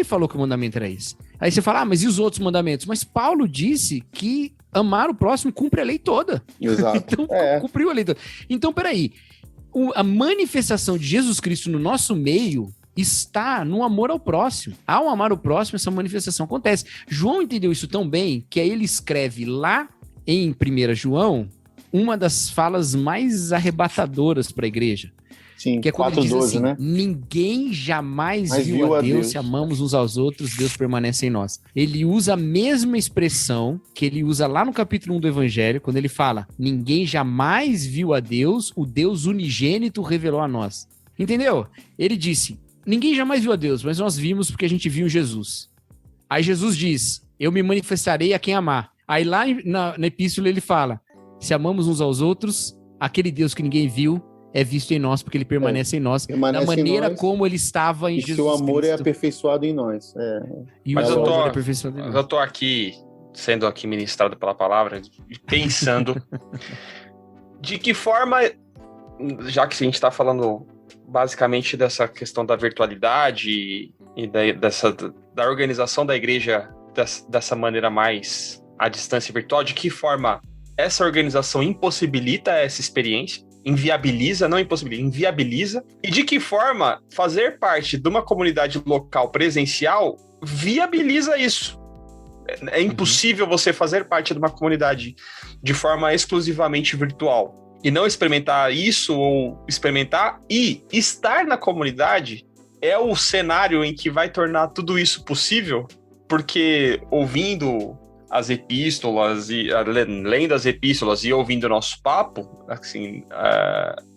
falou que o mandamento era esse. Aí você fala, mas e os outros mandamentos? Mas Paulo disse que amar o próximo cumpre a lei toda. Exato. Então, cumpriu a lei toda. Então, peraí, a manifestação de Jesus Cristo no nosso meio está no amor ao próximo. Ao amar o próximo, essa manifestação acontece. João entendeu isso tão bem que aí ele escreve lá em 1 João uma das falas mais arrebatadoras para a igreja. Sim, que é quando ele diz assim, né? Ninguém jamais viu a Deus, se amamos uns aos outros, Deus permanece em nós. Ele usa a mesma expressão que ele usa lá no capítulo 1 do Evangelho, quando ele fala, ninguém jamais viu a Deus, o Deus unigênito revelou a nós. Entendeu? Ele disse, ninguém jamais viu a Deus, mas nós vimos porque a gente viu Jesus. Aí Jesus diz, eu me manifestarei a quem amar. Aí lá na epístola ele fala, se amamos uns aos outros, aquele Deus que ninguém viu é visto em nós porque ele permanece em nós, da maneira como ele estava em Jesus Cristo. E o amor é aperfeiçoado em nós. Mas eu tô aqui, sendo aqui ministrado pela palavra, pensando de que forma, já que a gente está falando basicamente dessa questão da virtualidade e da organização da igreja dessa maneira mais à distância virtual, de que forma essa organização impossibilita essa experiência, inviabiliza, e de que forma fazer parte de uma comunidade local presencial viabiliza isso. É impossível você fazer parte de uma comunidade de forma exclusivamente virtual e não experimentar isso, ou experimentar e estar na comunidade é o cenário em que vai tornar tudo isso possível, porque ouvindo as epístolas, lendo as epístolas e ouvindo o nosso papo, assim,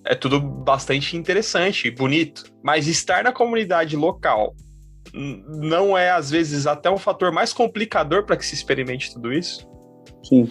é tudo bastante interessante e bonito. Mas estar na comunidade local não é, às vezes, até um fator mais complicador para que se experimente tudo isso? Sim.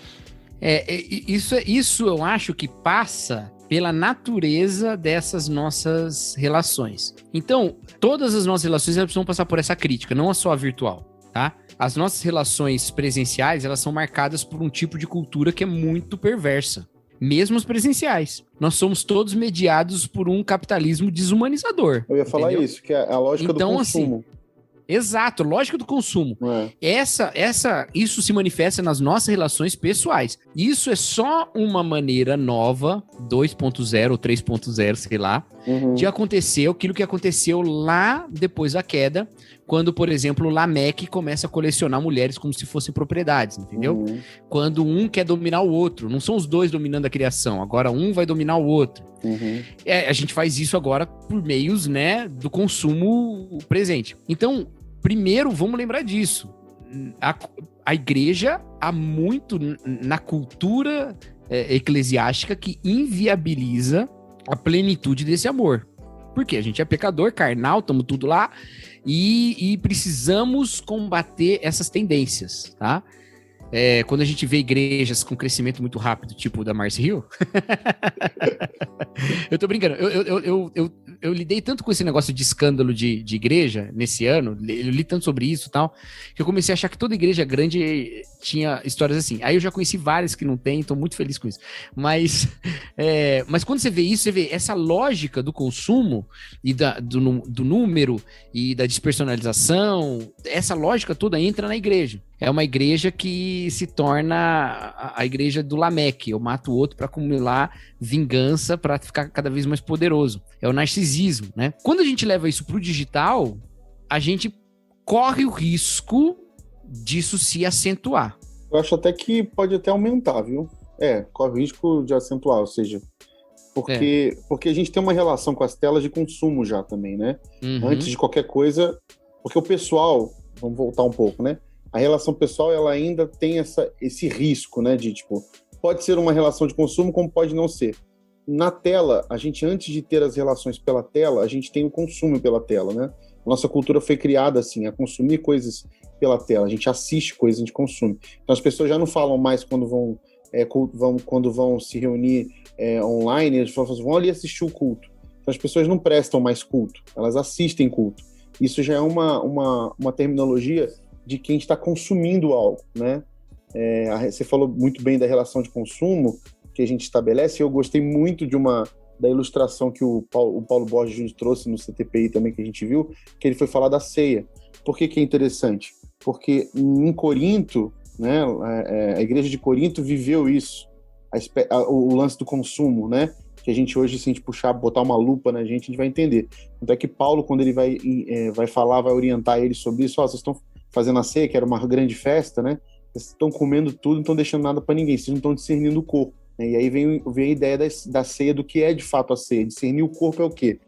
Isso eu acho que passa pela natureza dessas nossas relações. Então, todas as nossas relações elas precisam passar por essa crítica, não só a virtual, tá? As nossas relações presenciais, elas são marcadas por um tipo de cultura que é muito perversa. Mesmo as presenciais. Nós somos todos mediados por um capitalismo desumanizador. Eu ia falar entendeu? Isso, que é a lógica do consumo. Assim, exato, lógica do consumo. Isso se manifesta nas nossas relações pessoais. Isso é só uma maneira nova, 2.0 ou 3.0, sei lá, de acontecer aquilo que aconteceu lá depois da queda, quando, por exemplo, o Lameque começa a colecionar mulheres como se fossem propriedades, entendeu? Quando um quer dominar o outro, não são os dois dominando a criação, agora um vai dominar o outro. A gente faz isso agora por meios, né, do consumo presente. Então, primeiro, vamos lembrar disso. A igreja há muito na cultura eclesiástica que inviabiliza a plenitude desse amor. Porque a gente é pecador, carnal, estamos tudo lá, e precisamos combater essas tendências, tá? Quando a gente vê igrejas com crescimento muito rápido, tipo da Marcy Hill, eu tô brincando, eu lidei tanto com esse negócio de escândalo de igreja nesse ano, eu li tanto sobre isso e tal, que eu comecei a achar que toda igreja grande tinha histórias assim. Aí eu já conheci várias que não tem, tô muito feliz com isso. Mas quando você vê isso, você vê essa lógica do consumo e do número e da despersonalização, essa lógica toda entra na igreja. É uma igreja que se torna a igreja do Lameque. Eu mato o outro para acumular vingança, para ficar cada vez mais poderoso. É o narcisismo, né? Quando a gente leva isso para o digital, a gente corre o risco disso se acentuar. Eu acho até que pode até aumentar, viu? corre o risco de acentuar, ou seja, porque a gente tem uma relação com as telas de consumo já também, né? Antes de qualquer coisa, porque o pessoal, vamos voltar um pouco, né? A relação pessoal, ela ainda tem esse risco, né? De, tipo, pode ser uma relação de consumo, como pode não ser. Na tela, a gente, antes de ter as relações pela tela, a gente tem o consumo pela tela, né? A nossa cultura foi criada assim, a consumir coisas pela tela. A gente assiste coisas, a gente consome. Então, as pessoas já não falam mais quando vão se reunir online, eles falam assim, vão ali assistir o culto. Então, as pessoas não prestam mais culto, elas assistem culto. Isso já é uma terminologia de quem está consumindo algo, né? Você falou muito bem da relação de consumo que a gente estabelece, e eu gostei muito da ilustração que o Paulo Borges Júnior trouxe no CTPI também, que a gente viu, que ele foi falar da ceia. Por que é interessante? Porque em Corinto, né, a igreja de Corinto viveu isso, o lance do consumo, né? Que a gente hoje, se a gente botar uma lupa na gente, a gente vai entender. Tanto é que Paulo, quando ele vai falar, vai orientar eles sobre isso, vocês estão fazendo a ceia, que era uma grande festa, né? Vocês estão comendo tudo, não estão deixando nada para ninguém, vocês não estão discernindo o corpo. E aí vem a ideia da ceia, do que é de fato a ceia. Discernir o corpo é o quê?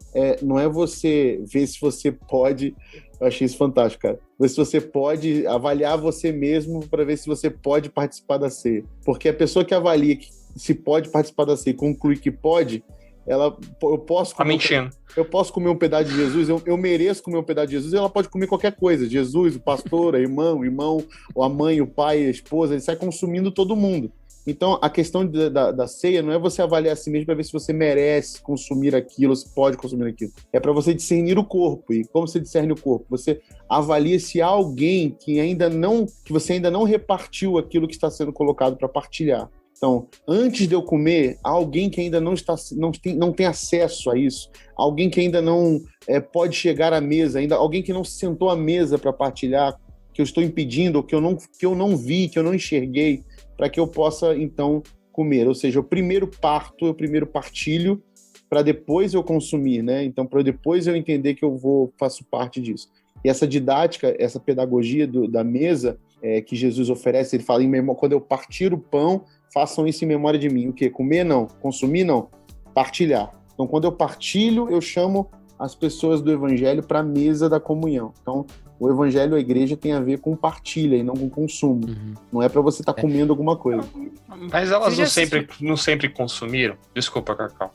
Não é você ver se você pode... Eu achei isso fantástico, cara. Ver se você pode avaliar você mesmo para ver se você pode participar da ceia. Porque a pessoa que avalia se pode participar da ceia e conclui que pode, eu posso comer um pedaço de Jesus, eu mereço comer um pedaço de Jesus, e ela pode comer qualquer coisa. Jesus, o pastor, o irmão, a mãe, o pai, a esposa, ele sai consumindo todo mundo. Então, a questão da ceia não é você avaliar a si mesmo para ver se você merece consumir aquilo, se pode consumir aquilo. É para você discernir o corpo. E como você discerne o corpo? Você avalia se há alguém que você ainda não repartiu aquilo que está sendo colocado para partilhar. Então, antes de eu comer, há alguém que ainda não tem acesso a isso, alguém que ainda não pode chegar à mesa, alguém que não se sentou à mesa para partilhar, que eu estou impedindo, ou que eu não vi, que eu não enxerguei, para que eu possa, então, comer. Ou seja, eu primeiro partilho, para depois eu consumir, né? Então, para depois eu entender que faço parte disso. E essa didática, essa pedagogia da mesa que Jesus oferece, ele fala, quando eu partir o pão, façam isso em memória de mim. O quê? Comer não, consumir não, partilhar. Então, quando eu partilho, eu chamo as pessoas do evangelho para a mesa da comunhão. Então, o evangelho, a igreja, tem a ver com partilha e não com consumo. Não é para você estar comendo alguma coisa. Mas elas não sempre consumiram? Desculpa, Cacau.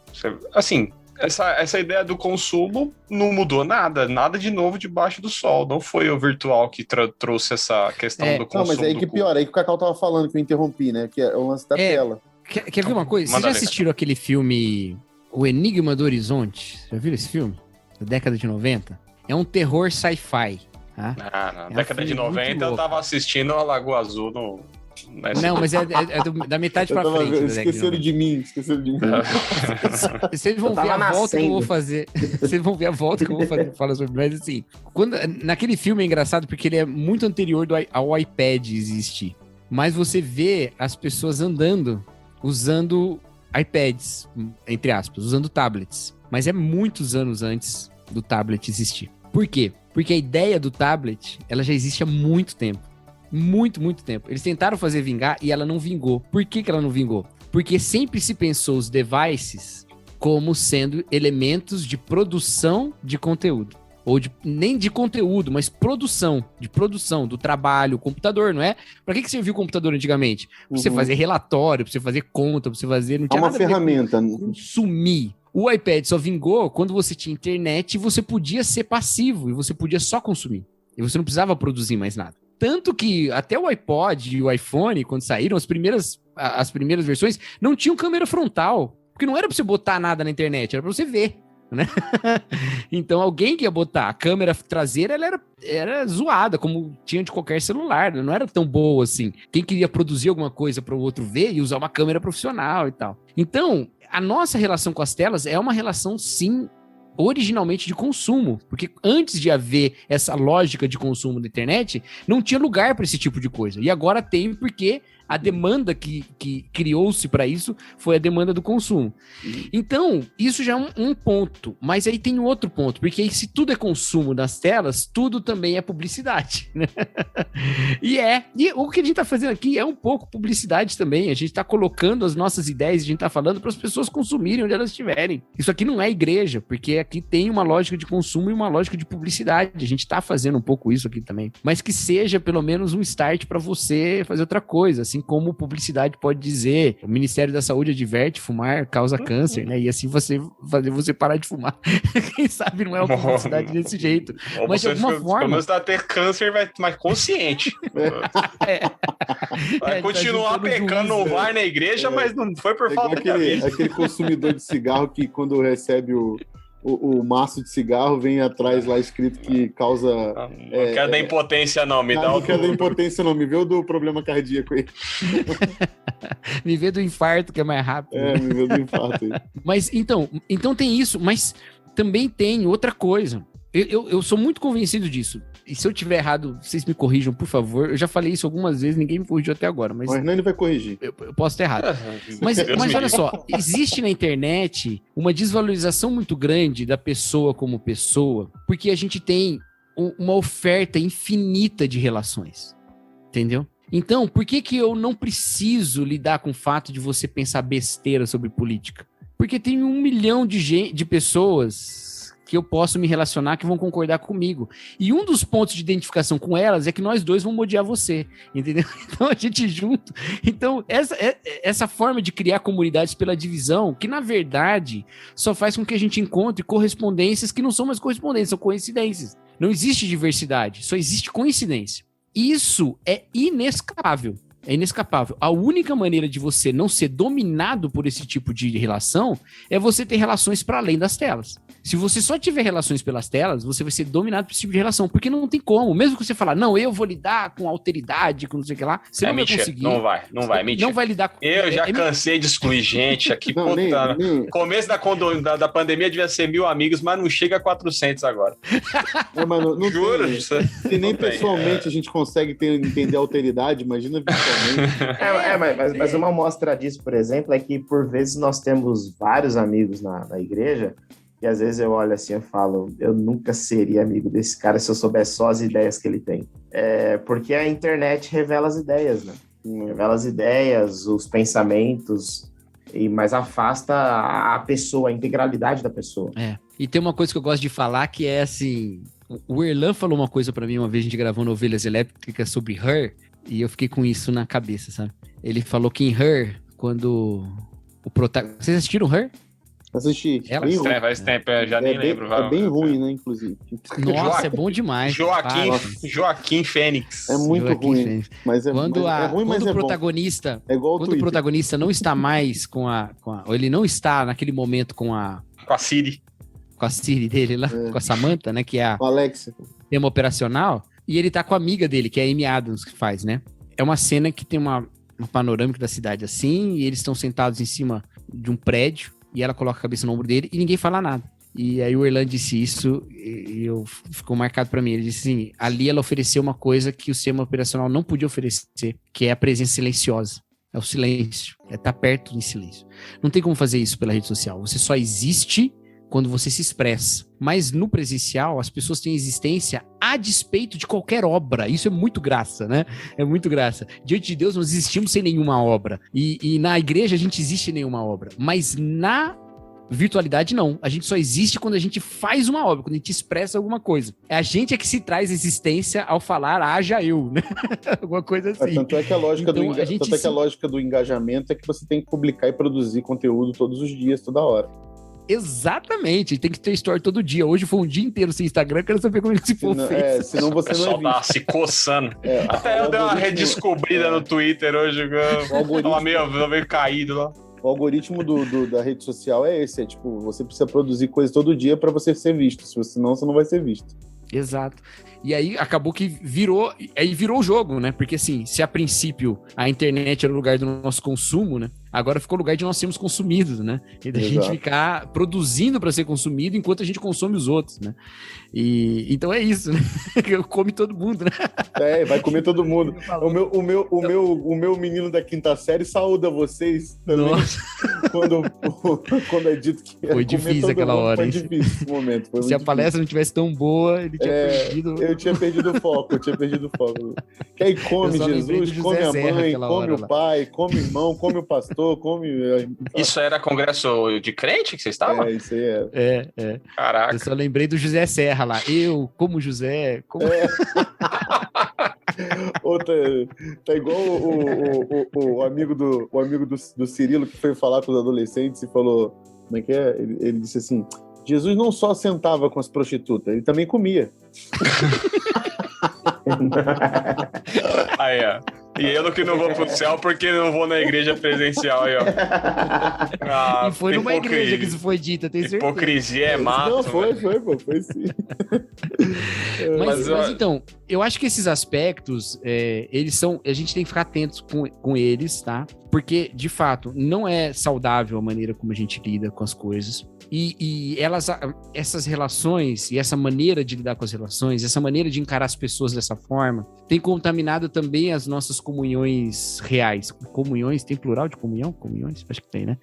Assim, essa ideia do consumo não mudou nada de novo debaixo do sol. Não foi o virtual que trouxe essa questão do consumo. Não, mas aí que pior, aí que o Cacau tava falando, que eu interrompi, né? Que é o lance da tela. Quer ver uma coisa? Vocês já assistiram aquele filme O Enigma do Horizonte? Já viram esse filme? Da década de 90? É um terror sci-fi. Tá? Na década de 90 eu tava assistindo a Lagoa Azul no... Não, mas da metade pra frente. Esqueceram de mim. Vocês vão ver a volta que eu vou fazer. Vocês vão ver a volta que eu vou fazer. Falar sobre. Mas assim, naquele filme é engraçado porque ele é muito anterior ao iPad existir. Mas você vê as pessoas andando usando iPads, entre aspas, usando tablets. Mas é muitos anos antes do tablet existir. Por quê? Porque a ideia do tablet, ela já existe há muito tempo. Muito, muito tempo. Eles tentaram fazer vingar e ela não vingou. Por que ela não vingou? Porque sempre se pensou os devices como sendo elementos de produção de conteúdo. Nem de conteúdo, mas de produção do trabalho, o computador, não é? Pra que serviu o computador antigamente? Pra você fazer relatório, pra você fazer conta, pra você fazer... Não tinha uma ferramenta. Consumir. O iPad só vingou quando você tinha internet e você podia ser passivo, e você podia só consumir. E você não precisava produzir mais nada. Tanto que até o iPod e o iPhone, quando saíram, as primeiras versões, não tinham câmera frontal. Porque não era pra você botar nada na internet, era pra você ver, né? Então alguém que ia botar a câmera traseira, ela era zoada, como tinha de qualquer celular, não era tão boa assim. Quem queria produzir alguma coisa para o outro ver e usar uma câmera profissional e tal. Então, a nossa relação com as telas é uma relação, sim, originalmente de consumo, porque antes de haver essa lógica de consumo da internet, não tinha lugar para esse tipo de coisa. E agora tem, porque a demanda que criou-se para isso foi a demanda do consumo. Então, isso já é um ponto. Mas aí tem outro ponto, porque aí se tudo é consumo das telas, tudo também é publicidade, né? E o que a gente está fazendo aqui é um pouco publicidade também. A gente está colocando as nossas ideias, a gente está falando para as pessoas consumirem onde elas estiverem. Isso aqui não é igreja, porque aqui tem uma lógica de consumo e uma lógica de publicidade. A gente está fazendo um pouco isso aqui também. Mas que seja pelo menos um start para você fazer outra coisa, assim como publicidade pode dizer, o Ministério da Saúde adverte, fumar causa câncer, né? E assim fazer você parar de fumar. Quem sabe não é uma publicidade desse jeito. Ou mas de alguma forma... Pelo menos vai ter câncer, vai mais consciente. Vai continuar pecando, não vai na igreja, mas não foi por falta de aviso. Aquele consumidor de cigarro que quando recebe o maço de cigarro vem atrás lá escrito que causa... Não quero da impotência não, me dá não quero da impotência não, me vê o do problema cardíaco aí. Me vê do infarto que é mais rápido. Me vê do infarto aí. Mas então tem isso, mas também tem outra coisa. Eu sou muito convencido disso. E se eu tiver errado, vocês me corrijam, por favor. Eu já falei isso algumas vezes, ninguém me corrigiu até agora. Mas o Hernani vai corrigir. Eu posso estar errado. Mas olha só, existe na internet uma desvalorização muito grande da pessoa como pessoa, porque a gente tem uma oferta infinita de relações. Entendeu? Então, por que eu não preciso lidar com o fato de você pensar besteira sobre política? Porque tem 1 milhão de pessoas que eu posso me relacionar, que vão concordar comigo. E um dos pontos de identificação com elas é que nós dois vamos odiar você, entendeu? Então a gente junto... Então essa forma de criar comunidades pela divisão, que na verdade só faz com que a gente encontre correspondências que não são mais correspondências, são coincidências. Não existe diversidade, só existe coincidência. Isso é inescapável. É inescapável. A única maneira de você não ser dominado por esse tipo de relação é você ter relações para além das telas. Se você só tiver relações pelas telas, você vai ser dominado por esse tipo de relação, porque não tem como. Mesmo que você falar, não, eu vou lidar com alteridade, com não sei o que lá, você não mentira, vai conseguir. Não vai, mentira. Não vai lidar com... Eu já cansei de excluir gente aqui. Não, nem... Começo da pandemia devia ser 1.000 amigos, mas não chega a 400 agora. Não juro. Se nem pessoalmente a gente consegue entender a alteridade, imagina virtualmente. Mas uma amostra disso, por exemplo, é que por vezes nós temos vários amigos na igreja, e às vezes eu olho assim e falo, eu nunca seria amigo desse cara se eu soubesse só as ideias que ele tem. Porque a internet revela as ideias, né? Revela as ideias, os pensamentos, mas afasta a pessoa, a integralidade da pessoa. E tem uma coisa que eu gosto de falar que é assim, o Erlan falou uma coisa pra mim uma vez, a gente gravou no Ovelhas Elétricas sobre Her, e eu fiquei com isso na cabeça, sabe? Ele falou que em Her, quando o protagonista... Vocês assistiram Her? Assisti. Faz tempo, eu já nem lembro. É bem ruim, né, inclusive. Nossa, é bom demais. Joaquim Fênix. É muito ruim. Fênix. Mas é quando ruim, mas o protagonista, é igual quando o protagonista não está mais com a ou ele não está naquele momento com a Siri. Com a Siri dele lá, com a Samantha, né, que é a Alexa. Tema operacional, e ele tá com a amiga dele, que é a Amy Adams, que faz, né? É uma cena que tem uma panorâmica da cidade assim, e eles estão sentados em cima de um prédio, e ela coloca a cabeça no ombro dele e ninguém fala nada. E aí o Erlan disse isso e ficou marcado pra mim. Ele disse assim, ali ela ofereceu uma coisa que o sistema operacional não podia oferecer, que é a presença silenciosa. É o silêncio, é estar perto em silêncio. Não tem como fazer isso pela rede social. Você só existe quando você se expressa. Mas no presencial, as pessoas têm existência a despeito de qualquer obra. Isso é muito graça, né? É muito graça. Diante de Deus, nós existimos sem nenhuma obra. E na igreja, a gente existe sem nenhuma obra. Mas na virtualidade, não. A gente só existe quando a gente faz uma obra, quando a gente expressa alguma coisa. A gente é que se traz existência ao falar, haja eu, né? Alguma coisa assim. Tanto é que a lógica, a lógica do engajamento é que você tem que publicar e produzir conteúdo todos os dias, toda hora. Exatamente, tem que ter story todo dia. Hoje foi um dia inteiro sem Instagram, quero saber como esse povo fez. Senão você o pessoal não tá se coçando. Até eu dei uma redescobrida no Twitter hoje, tava meio caído lá. O algoritmo da rede social é esse, tipo, você precisa produzir coisa todo dia para você ser visto, senão você não vai ser visto. Exato. E aí acabou que virou o jogo, né? Porque assim, se a princípio a internet era o lugar do nosso consumo, né? Agora ficou o lugar de nós sermos consumidos, né? E da gente ficar produzindo para ser consumido enquanto a gente consome os outros, né? E então é isso, né? Come todo mundo, né? Vai comer todo mundo. O meu menino da quinta série saúda vocês também. Quando é dito que foi difícil aquela hora. Foi difícil esse momento. Se a palestra não tivesse tão boa, ele tinha perdido. Eu tinha perdido o foco. Que aí come Jesus, come a mãe, come o pai, come o irmão, come o pastor. Isso era congresso de crente que vocês estavam? Isso aí é. Caraca. Eu só lembrei do José Serra lá. Eu, como José... Outra, tá igual o amigo do Cirilo que foi falar com os adolescentes e falou, como é que é? Ele disse assim, Jesus não só sentava com as prostitutas, ele também comia. Aí, ó. E eu que não vou pro céu porque não vou na igreja presencial aí, ó. E foi numa igreja que isso foi dito, eu tenho certeza. Hipocrisia é massa. Não, foi sim. Mas então, eu acho que esses aspectos, eles são, a gente tem que ficar atentos com eles, tá? Porque, de fato, não é saudável a maneira como a gente lida com as coisas. E essas relações e essa maneira de lidar com as relações, essa maneira de encarar as pessoas dessa forma, tem contaminado também as nossas comunhões reais. Comunhões, tem plural de comunhão? Comunhões? Acho que tem, né?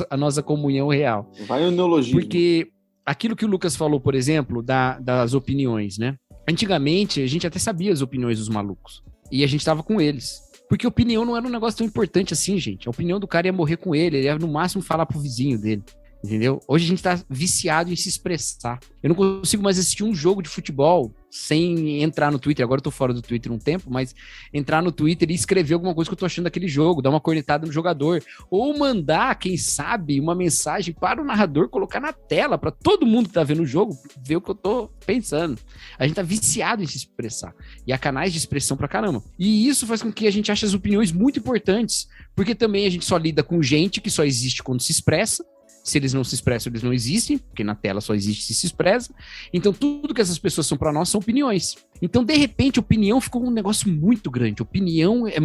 A nossa comunhão real. Vai no neologismo. Porque aquilo que o Lucas falou, por exemplo, das opiniões, né? Antigamente, a gente até sabia as opiniões dos malucos. E a gente tava com eles. Porque a opinião não era um negócio tão importante assim, gente. A opinião do cara ia morrer com ele ia no máximo falar pro vizinho dele. Entendeu? Hoje a gente tá viciado em se expressar. Eu não consigo mais assistir um jogo de futebol sem entrar no Twitter. Agora eu tô fora do Twitter um tempo, mas entrar no Twitter e escrever alguma coisa que eu tô achando daquele jogo, dar uma cornetada no jogador, ou mandar, quem sabe, uma mensagem para o narrador, colocar na tela para todo mundo que tá vendo o jogo ver o que eu tô pensando. A gente tá viciado em se expressar. E há canais de expressão pra caramba. E isso faz com que a gente ache as opiniões muito importantes, porque também a gente só lida com gente que só existe quando se expressa. Se eles não se expressam, eles não existem, porque na tela só existe se expressa. Então, tudo que essas pessoas são para nós são opiniões. Então, de repente, opinião ficou um negócio muito grande. Opinião é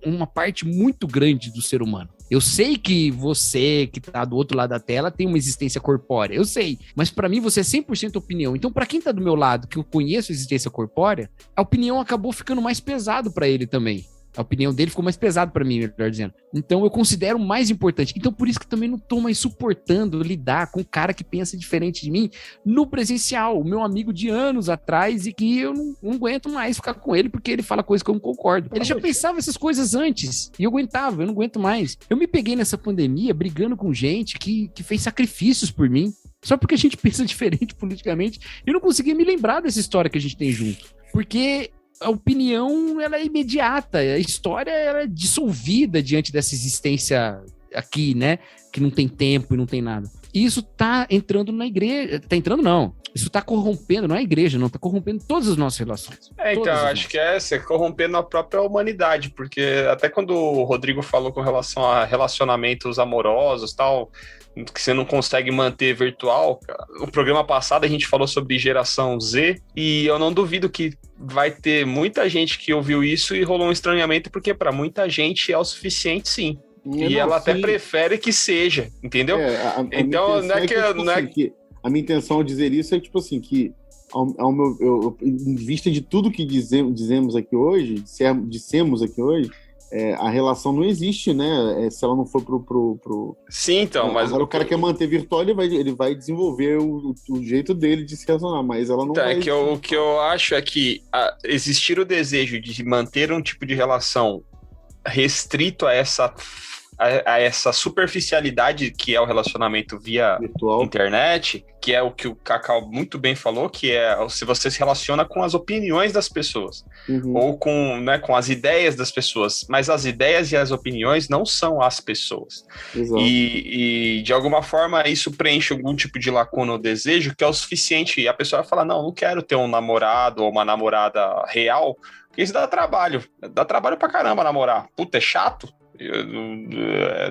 uma parte muito grande do ser humano. Eu sei que você, que tá do outro lado da tela, tem uma existência corpórea. Eu sei. Mas para mim, você é 100% opinião. Então, para quem tá do meu lado, que eu conheço a existência corpórea, a opinião acabou ficando mais pesado para ele também. A opinião dele ficou mais pesada para mim, melhor dizendo. Então eu considero mais importante. Então por isso que também não tô mais suportando lidar com um cara que pensa diferente de mim no presencial. O meu amigo de anos atrás e que eu não aguento mais ficar com ele porque ele fala coisas que eu não concordo. Ele já pensava essas coisas antes e eu aguentava, eu não aguento mais. Eu me peguei nessa pandemia brigando com gente que fez sacrifícios por mim. Só porque a gente pensa diferente politicamente. Eu não conseguia me lembrar dessa história que a gente tem junto. Porque a opinião, ela é imediata, a história ela é dissolvida diante dessa existência aqui, né, que não tem tempo e não tem nada. E isso tá entrando na igreja, tá entrando não, isso tá corrompendo, não é a igreja não, tá corrompendo todas as nossas relações. Então, acho que você corrompendo a própria humanidade, porque até quando o Rodrigo falou com relação a relacionamentos amorosos e tal, que você não consegue manter virtual. No programa passado a gente falou sobre geração Z e eu não duvido que vai ter muita gente que ouviu isso e rolou um estranhamento, porque para muita gente é o suficiente, sim. E ela até prefere que seja, entendeu? Então, não é que... A minha intenção ao dizer isso é, tipo assim, que em vista de tudo que dissemos aqui hoje, a relação não existe, né? Se ela não for pro... Sim, então, mas... Agora o cara quer manter virtual, ele vai desenvolver o jeito dele de se relacionar, mas ela não vai... O que eu acho é que existir o desejo de manter um tipo de relação restrito a essa superficialidade que é o relacionamento via virtual, internet, que é o que o Cacau muito bem falou, que é se você se relaciona com as opiniões das pessoas, ou com as ideias das pessoas, mas as ideias e as opiniões não são as pessoas. E de alguma forma isso preenche algum tipo de lacuna ou desejo que é o suficiente, e a pessoa vai falar, não quero ter um namorado ou uma namorada real, porque isso dá trabalho pra caramba namorar. Puta, é chato.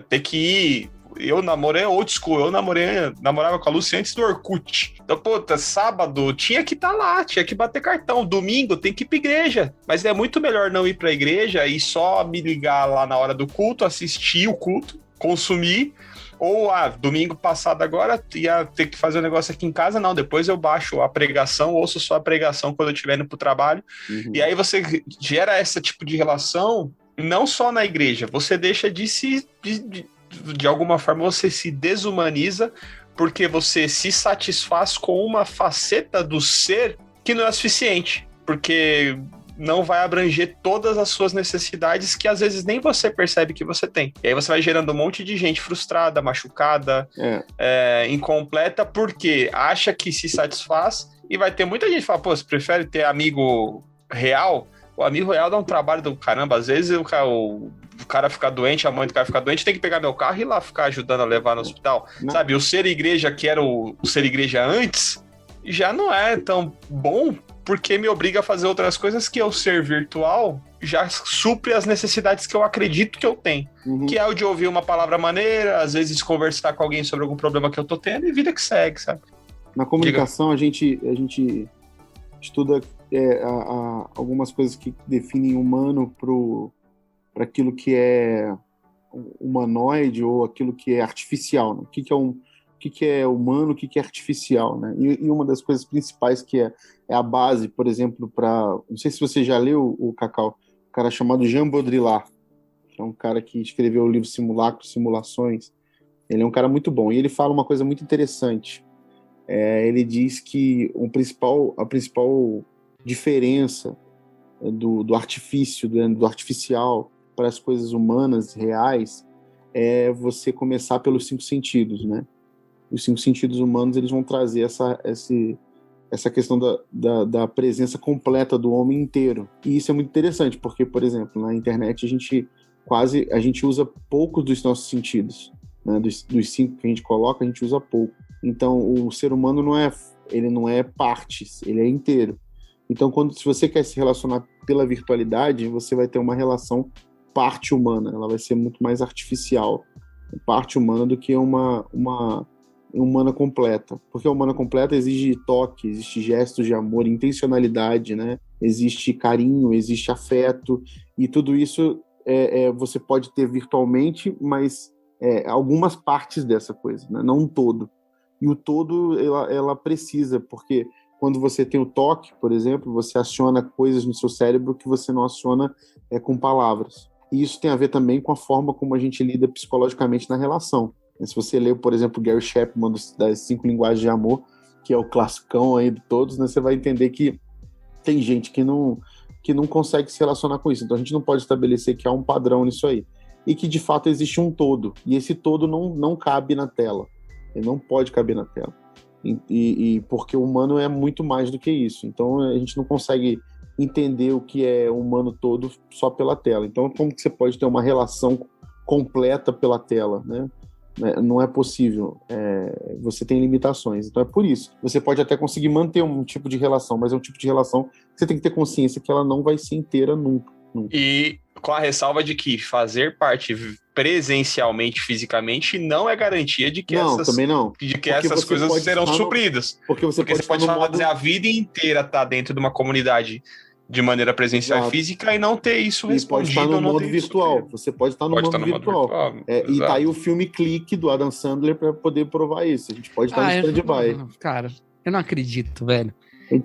Ter que ir eu namorei old school, namorava com a Lucy antes do Orkut. Então, puta, sábado tinha que estar lá, tinha que bater cartão. Domingo tem que ir pra igreja. Mas é muito melhor não ir pra igreja e só me ligar lá na hora do culto, assistir o culto, consumir. Ou, domingo passado agora, ia ter que fazer um negócio aqui em casa. Não, depois eu baixo a pregação, ouço só a pregação quando eu estiver indo pro trabalho. Uhum. E aí você gera esse tipo de relação, não só na igreja, você deixa de alguma forma, você se desumaniza, porque você se satisfaz com uma faceta do ser que não é suficiente. Porque não vai abranger todas as suas necessidades que às vezes nem você percebe que você tem. E aí você vai gerando um monte de gente frustrada, machucada, incompleta, porque acha que se satisfaz, e vai ter muita gente que fala, pô, você prefere ter amigo real? O amigo real dá um trabalho do caramba. Às vezes o cara fica doente, a mãe do cara fica doente, tem que pegar meu carro e ir lá ficar ajudando a levar no hospital. Não. Sabe, o ser igreja, que era o ser igreja antes, já não é tão bom, porque me obriga a fazer outras coisas que o ser virtual já supre as necessidades que eu acredito que eu tenho. Uhum. Que é o de ouvir uma palavra maneira, às vezes conversar com alguém sobre algum problema que eu tô tendo, e vida que segue, sabe? Na comunicação, a gente estuda algumas coisas que definem humano para aquilo que é humanoide ou aquilo que é artificial, né? O que é humano, o que é artificial, né? E uma das coisas principais que é a base, por exemplo, não sei se você já leu o Cacau, um cara chamado Jean Baudrillard, que é um cara que escreveu o livro Simulacros, Simulações. Ele é um cara muito bom, e ele fala uma coisa muito interessante. Ele diz que a principal diferença do artifício, do artificial para as coisas humanas, reais, é você começar pelos 5 sentidos, né? Os 5 sentidos humanos, eles vão trazer essa questão da presença completa do homem inteiro. E isso é muito interessante, porque, por exemplo, na internet a gente usa pouco dos nossos sentidos, né? Dos 5 que a gente coloca, a gente usa pouco. Então, o ser humano não é partes, ele é inteiro. Então, se você quer se relacionar pela virtualidade, você vai ter uma relação parte humana, ela vai ser muito mais artificial, parte humana, do que uma humana completa. Porque a humana completa exige toque, existe gestos de amor, intencionalidade, né? Existe carinho, existe afeto, e tudo isso você pode ter virtualmente, mas algumas partes dessa coisa, né? Não um todo. E o todo, ela precisa, porque quando você tem o toque, por exemplo, você aciona coisas no seu cérebro que você não aciona com palavras. E isso tem a ver também com a forma como a gente lida psicologicamente na relação. Se você lê, por exemplo, Gary Chapman, das 5 linguagens de amor, que é o classicão aí de todos, né, você vai entender que tem gente que não consegue se relacionar com isso. Então a gente não pode estabelecer que há um padrão nisso aí. E que, de fato, existe um todo. E esse todo não cabe na tela. Ele não pode caber na tela. E porque o humano é muito mais do que isso. Então a gente não consegue entender o que é humano todo só pela tela. Então como que você pode ter uma relação completa pela tela, né? Não é possível. Você tem limitações. Então é por isso. Você pode até conseguir manter um tipo de relação, mas é um tipo de relação que você tem que ter consciência que ela não vai ser inteira nunca. E com a ressalva de que fazer parte presencialmente, fisicamente, não é garantia de que essas coisas serão supridas. Porque você pode fazer a vida inteira estar dentro de uma comunidade de maneira presencial e física e não ter isso respondido. Pode estar no modo virtual. Você pode estar no modo virtual. E tá aí o filme Clique, do Adam Sandler, para poder provar isso. A gente pode estar no stand-by. Cara, eu não acredito, velho.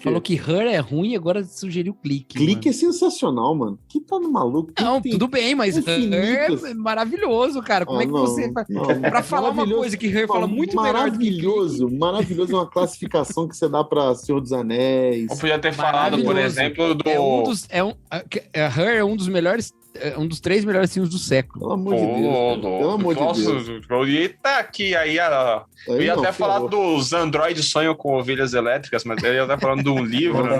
Falou que Her é ruim e agora sugeriu Clique. Clique é sensacional, mano. Que tá no maluco? Não, tudo bem, mas Her é maravilhoso, cara. Como é que você faz? Pra falar uma coisa que Her fala muito melhor do que Clique. Maravilhoso é uma classificação que você dá pra Senhor dos Anéis. Eu podia ter falado, por exemplo, do... Her é um dos melhores... um dos 3 melhores filmes do século. Pelo amor de Deus. Pelo amor de Deus. Eita, aqui aí eu ia até falar dos androides sonham com ovelhas elétricas, mas eu ia até falando de um livro, né?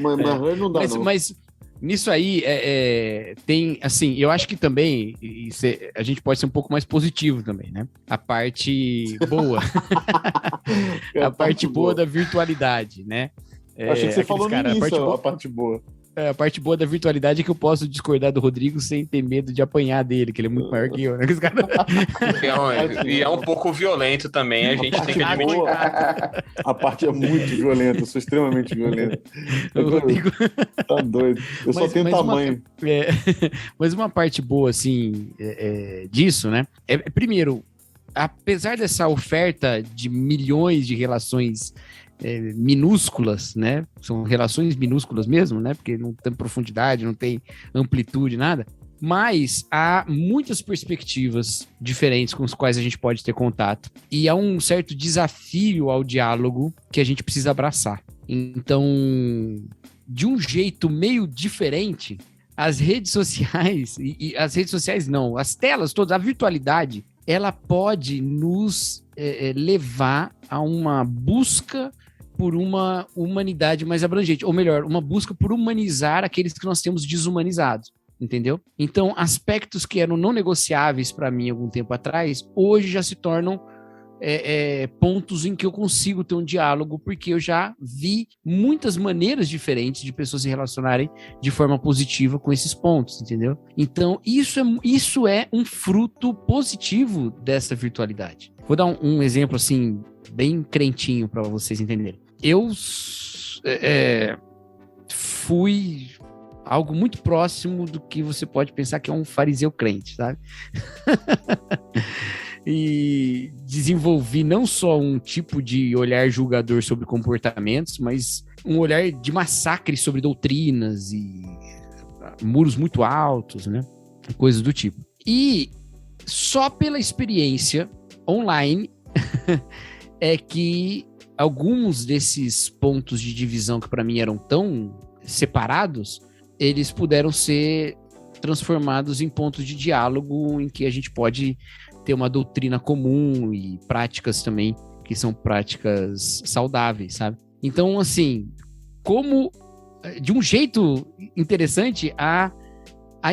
Mas não dá, mas nisso aí, tem, assim, eu acho que também a gente pode ser um pouco mais positivo também, né? A parte boa. A parte boa da virtualidade, né? Achei que você falou no início a parte boa. A parte boa da virtualidade é que eu posso discordar do Rodrigo sem ter medo de apanhar dele, que ele é muito maior que eu, né? E é um pouco violento também, a gente tem que admitir. A parte é muito violenta, eu sou extremamente violento. O Rodrigo... Tá doido. Eu só tenho tamanho. Mas uma parte boa, assim, disso, né? Primeiro, apesar dessa oferta de milhões de relações minúsculas, né? São relações minúsculas mesmo, né? Porque não tem profundidade, não tem amplitude, nada. Mas há muitas perspectivas diferentes com as quais a gente pode ter contato. E há um certo desafio ao diálogo que a gente precisa abraçar. Então, de um jeito meio diferente, as redes sociais, e as redes sociais não, as telas todas, a virtualidade, ela pode nos levar a uma busca por uma humanidade mais abrangente, ou melhor, uma busca por humanizar aqueles que nós temos desumanizados, entendeu? Então, aspectos que eram não negociáveis para mim algum tempo atrás, hoje já se tornam pontos em que eu consigo ter um diálogo, porque eu já vi muitas maneiras diferentes de pessoas se relacionarem de forma positiva com esses pontos, entendeu? Então, isso é um fruto positivo dessa virtualidade. Vou dar um exemplo, assim, bem crentinho para vocês entenderem. Eu fui algo muito próximo do que você pode pensar que é um fariseu crente, sabe? E desenvolvi não só um tipo de olhar julgador sobre comportamentos, mas um olhar de massacre sobre doutrinas e muros muito altos, né? Coisas do tipo. E só pela experiência online é que alguns desses pontos de divisão que para mim eram tão separados, eles puderam ser transformados em pontos de diálogo em que a gente pode ter uma doutrina comum e práticas também que são práticas saudáveis, sabe? Então, assim, como de um jeito interessante, a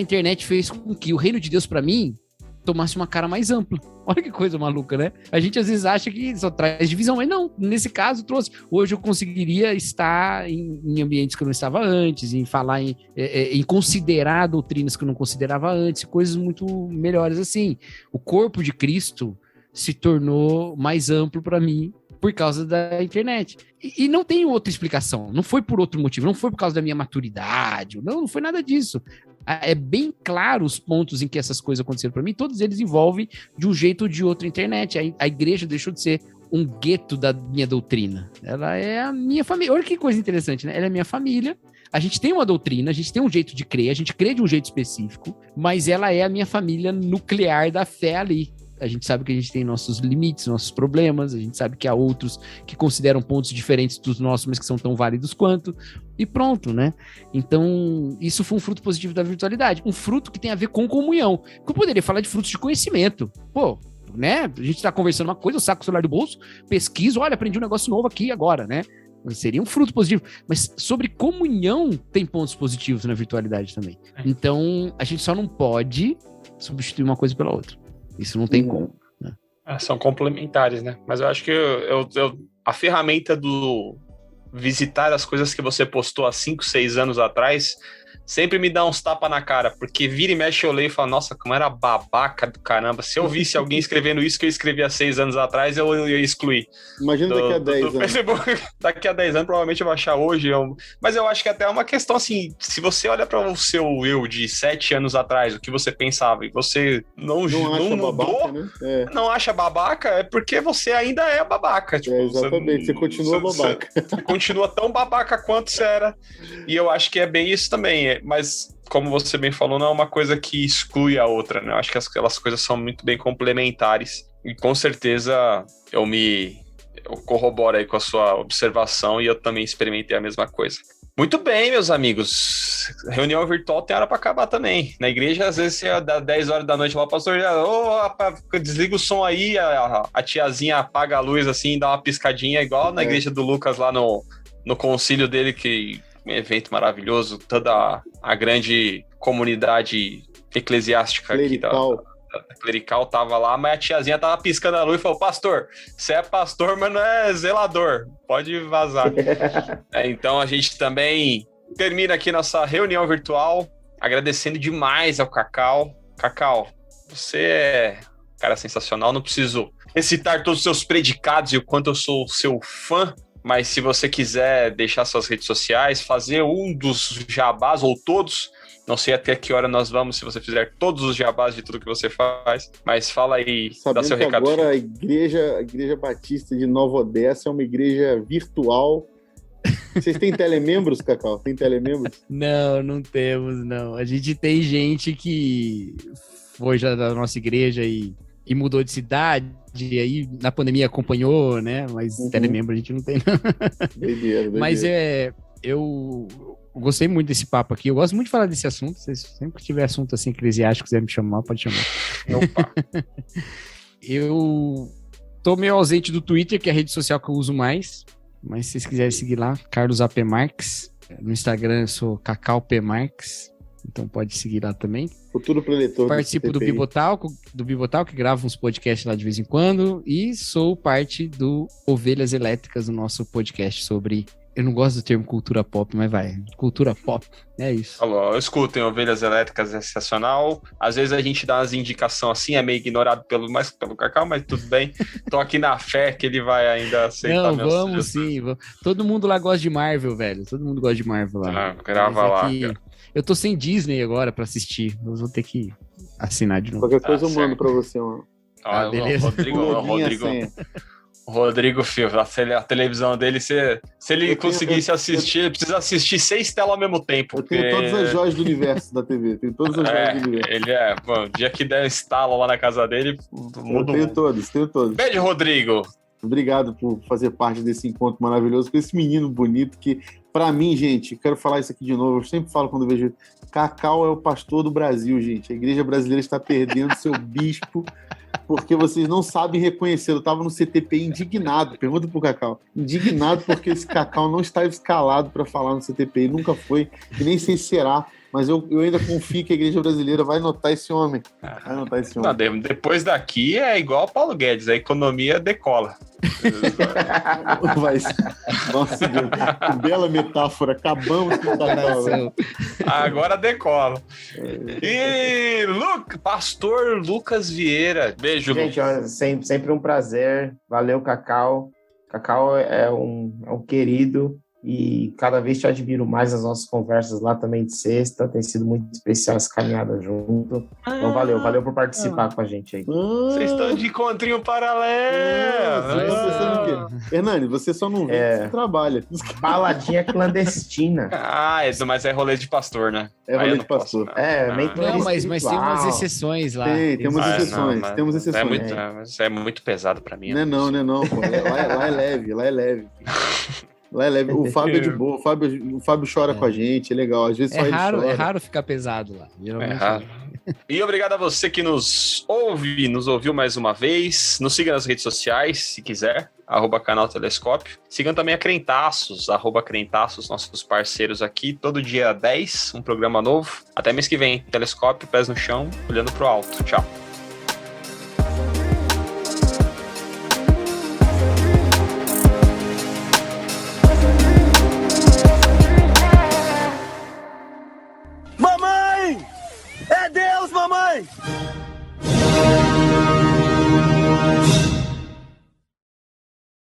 internet fez com que o reino de Deus para mim tomasse uma cara mais ampla. Olha que coisa maluca, né? A gente às vezes acha que só traz divisão, mas não, nesse caso trouxe. Hoje eu conseguiria estar em ambientes que eu não estava antes, em falar em considerar doutrinas que eu não considerava antes, coisas muito melhores assim. O corpo de Cristo se tornou mais amplo para mim por causa da internet. E não tem outra explicação, não foi por outro motivo, não foi por causa da minha maturidade, não foi nada disso. É bem claro os pontos em que essas coisas aconteceram para mim, todos eles envolvem de um jeito ou de outro a internet. A igreja deixou de ser um gueto da minha doutrina. Ela é a minha família. Olha que coisa interessante, né? Ela é a minha família. A gente tem uma doutrina, a gente tem um jeito de crer, a gente crê de um jeito específico, mas ela é a minha família nuclear da fé ali. A gente sabe que a gente tem nossos limites, nossos problemas, a gente sabe que há outros que consideram pontos diferentes dos nossos, mas que são tão válidos quanto, e pronto, né? Então, isso foi um fruto positivo da virtualidade, um fruto que tem a ver com comunhão. Eu poderia falar de frutos de conhecimento. Pô, né? A gente tá conversando uma coisa, eu saco o celular do bolso, pesquiso, olha, aprendi um negócio novo aqui agora, né? Seria um fruto positivo. Mas sobre comunhão tem pontos positivos na virtualidade também. Então, a gente só não pode substituir uma coisa pela outra. Isso não tem como, né? São complementares, né? Mas eu acho que a ferramenta do visitar as coisas que você postou há 5, 6 anos atrás sempre me dá uns tapas na cara, porque vira e mexe eu leio e falo, nossa, como era babaca do caramba. Se eu visse alguém escrevendo isso que eu escrevi há 6 anos atrás, eu ia excluir. Imagina daqui a 10 anos. Facebook. Daqui a 10 anos, provavelmente eu vou achar hoje. Mas eu acho que até é uma questão assim, se você olha para o seu eu de 7 anos atrás, o que você pensava, e você não mudou, babaca, né? Não acha babaca, é porque você ainda é babaca. Tipo, exatamente, você continua babaca. Você continua tão babaca quanto você era. E eu acho que é bem isso também. Mas, como você bem falou, não é uma coisa que exclui a outra, né? Eu acho que aquelas coisas são muito bem complementares. E com certeza eu corroboro aí com a sua observação e eu também experimentei a mesma coisa. Muito bem, meus amigos. Reunião virtual tem hora para acabar também. Na igreja, às vezes, você dá 10 horas da noite lá, o pastor já, desliga o som aí, a tiazinha apaga a luz assim, dá uma piscadinha, igual na igreja do Lucas lá no concílio dele, que um evento maravilhoso, toda a grande comunidade eclesiástica clerical. Aqui clerical tava lá, mas a tiazinha tava piscando a luz e falou, pastor, você é pastor, mas não é zelador, pode vazar. Então a gente também termina aqui nossa reunião virtual, agradecendo demais ao Cacau. Cacau, você é um cara sensacional, não preciso recitar todos os seus predicados e o quanto eu sou seu fã, mas se você quiser deixar suas redes sociais, fazer um dos jabás ou todos, não sei até que hora nós vamos, se você fizer todos os jabás de tudo que você faz, mas fala aí, dá seu recado. Agora a igreja Batista de Nova Odessa é uma igreja virtual. Vocês têm telemembros, Cacau? Tem telemembros? Não temos, não. A gente tem gente que foi já da nossa igreja e mudou de cidade, e aí na pandemia acompanhou, né? Mas telemembro a gente não tem, não. Doideira. Mas eu gostei muito desse papo aqui. Eu gosto muito de falar desse assunto. Se sempre que tiver assunto assim eclesiástico, quiser me chamar, pode chamar. Opa. Eu tô meio ausente do Twitter, que é a rede social que eu uso mais. Mas se vocês quiserem seguir lá, Carlos AP Marques. No Instagram eu sou Cacau P. Marques. Então pode seguir lá também. Futuro preletor. Participo do Bibotalk, que grava uns podcasts lá de vez em quando. E sou parte do Ovelhas Elétricas, do nosso podcast sobre... Eu não gosto do termo cultura pop, mas vai. Cultura pop, é isso. Alô, escutem Ovelhas Elétricas, é sensacional. Às vezes a gente dá umas indicações assim, é meio ignorado pelo Cacau, mas tudo bem. Tô aqui na fé que ele vai ainda aceitar. Não, vamos sim. Vamos. Todo mundo lá gosta de Marvel, velho. Todo mundo gosta de Marvel lá. Grava lá. Eu tô sem Disney agora pra assistir. Eu vou ter que assinar de novo. Qualquer coisa eu mando pra você, mano. Beleza. Rodrigo, filho, a televisão dele, se ele conseguisse assistir, ele precisa assistir 6 telas ao mesmo tempo. Eu tenho todas as joias do universo da TV. Tenho todas as joias do universo. Ele o dia que der instalo lá na casa dele, muda. Tenho todos. Beijo, Rodrigo. Obrigado por fazer parte desse encontro maravilhoso com esse menino bonito que, pra mim, gente, quero falar isso aqui de novo, eu sempre falo quando eu vejo, Cacau é o pastor do Brasil, gente. A igreja brasileira está perdendo seu bispo porque vocês não sabem reconhecer. Eu estava no CTPI indignado, pergunta pro Cacau, indignado porque esse Cacau não estava escalado para falar no CTPI, nunca foi, e nem sei se será, mas eu ainda confio que a igreja brasileira vai notar esse homem. Não, depois daqui é igual o Paulo Guedes, a economia decola. Nossa, Deus, que bela metáfora, acabamos com o Cacau. Agora decola. E pastor Lucas Vieira, beijo. Gente, sempre um prazer, valeu, Cacau. Cacau é um querido e cada vez te admiro mais. As nossas conversas lá também de sexta, tem sido muito especial essa caminhada junto. Então valeu por participar com a gente aí. Vocês estão de encontrinho paralelo. Você tá pensando o quê? Hernani, você só não vê, você trabalha. Baladinha clandestina. Mas é rolê de pastor, né? É rolê de pastor. Não, mas tem umas exceções lá. Temos exceções. É muito pesado pra mim. Não é não, pô. Lá é leve. Lá é leve. O Fábio é de boa. O Fábio chora com a gente, é legal. Às vezes só ele chora. É raro ficar pesado lá. Geralmente é raro. E obrigado a você que nos ouviu mais uma vez. Nos siga nas redes sociais, se quiser, @canal Telescópio. Sigam também a Crentaços, @Crentaços, nossos parceiros aqui. Todo dia 10, um programa novo. Até mês que vem. Telescópio, pés no chão, olhando pro alto. Tchau. Mamãe! É Deus, mamãe!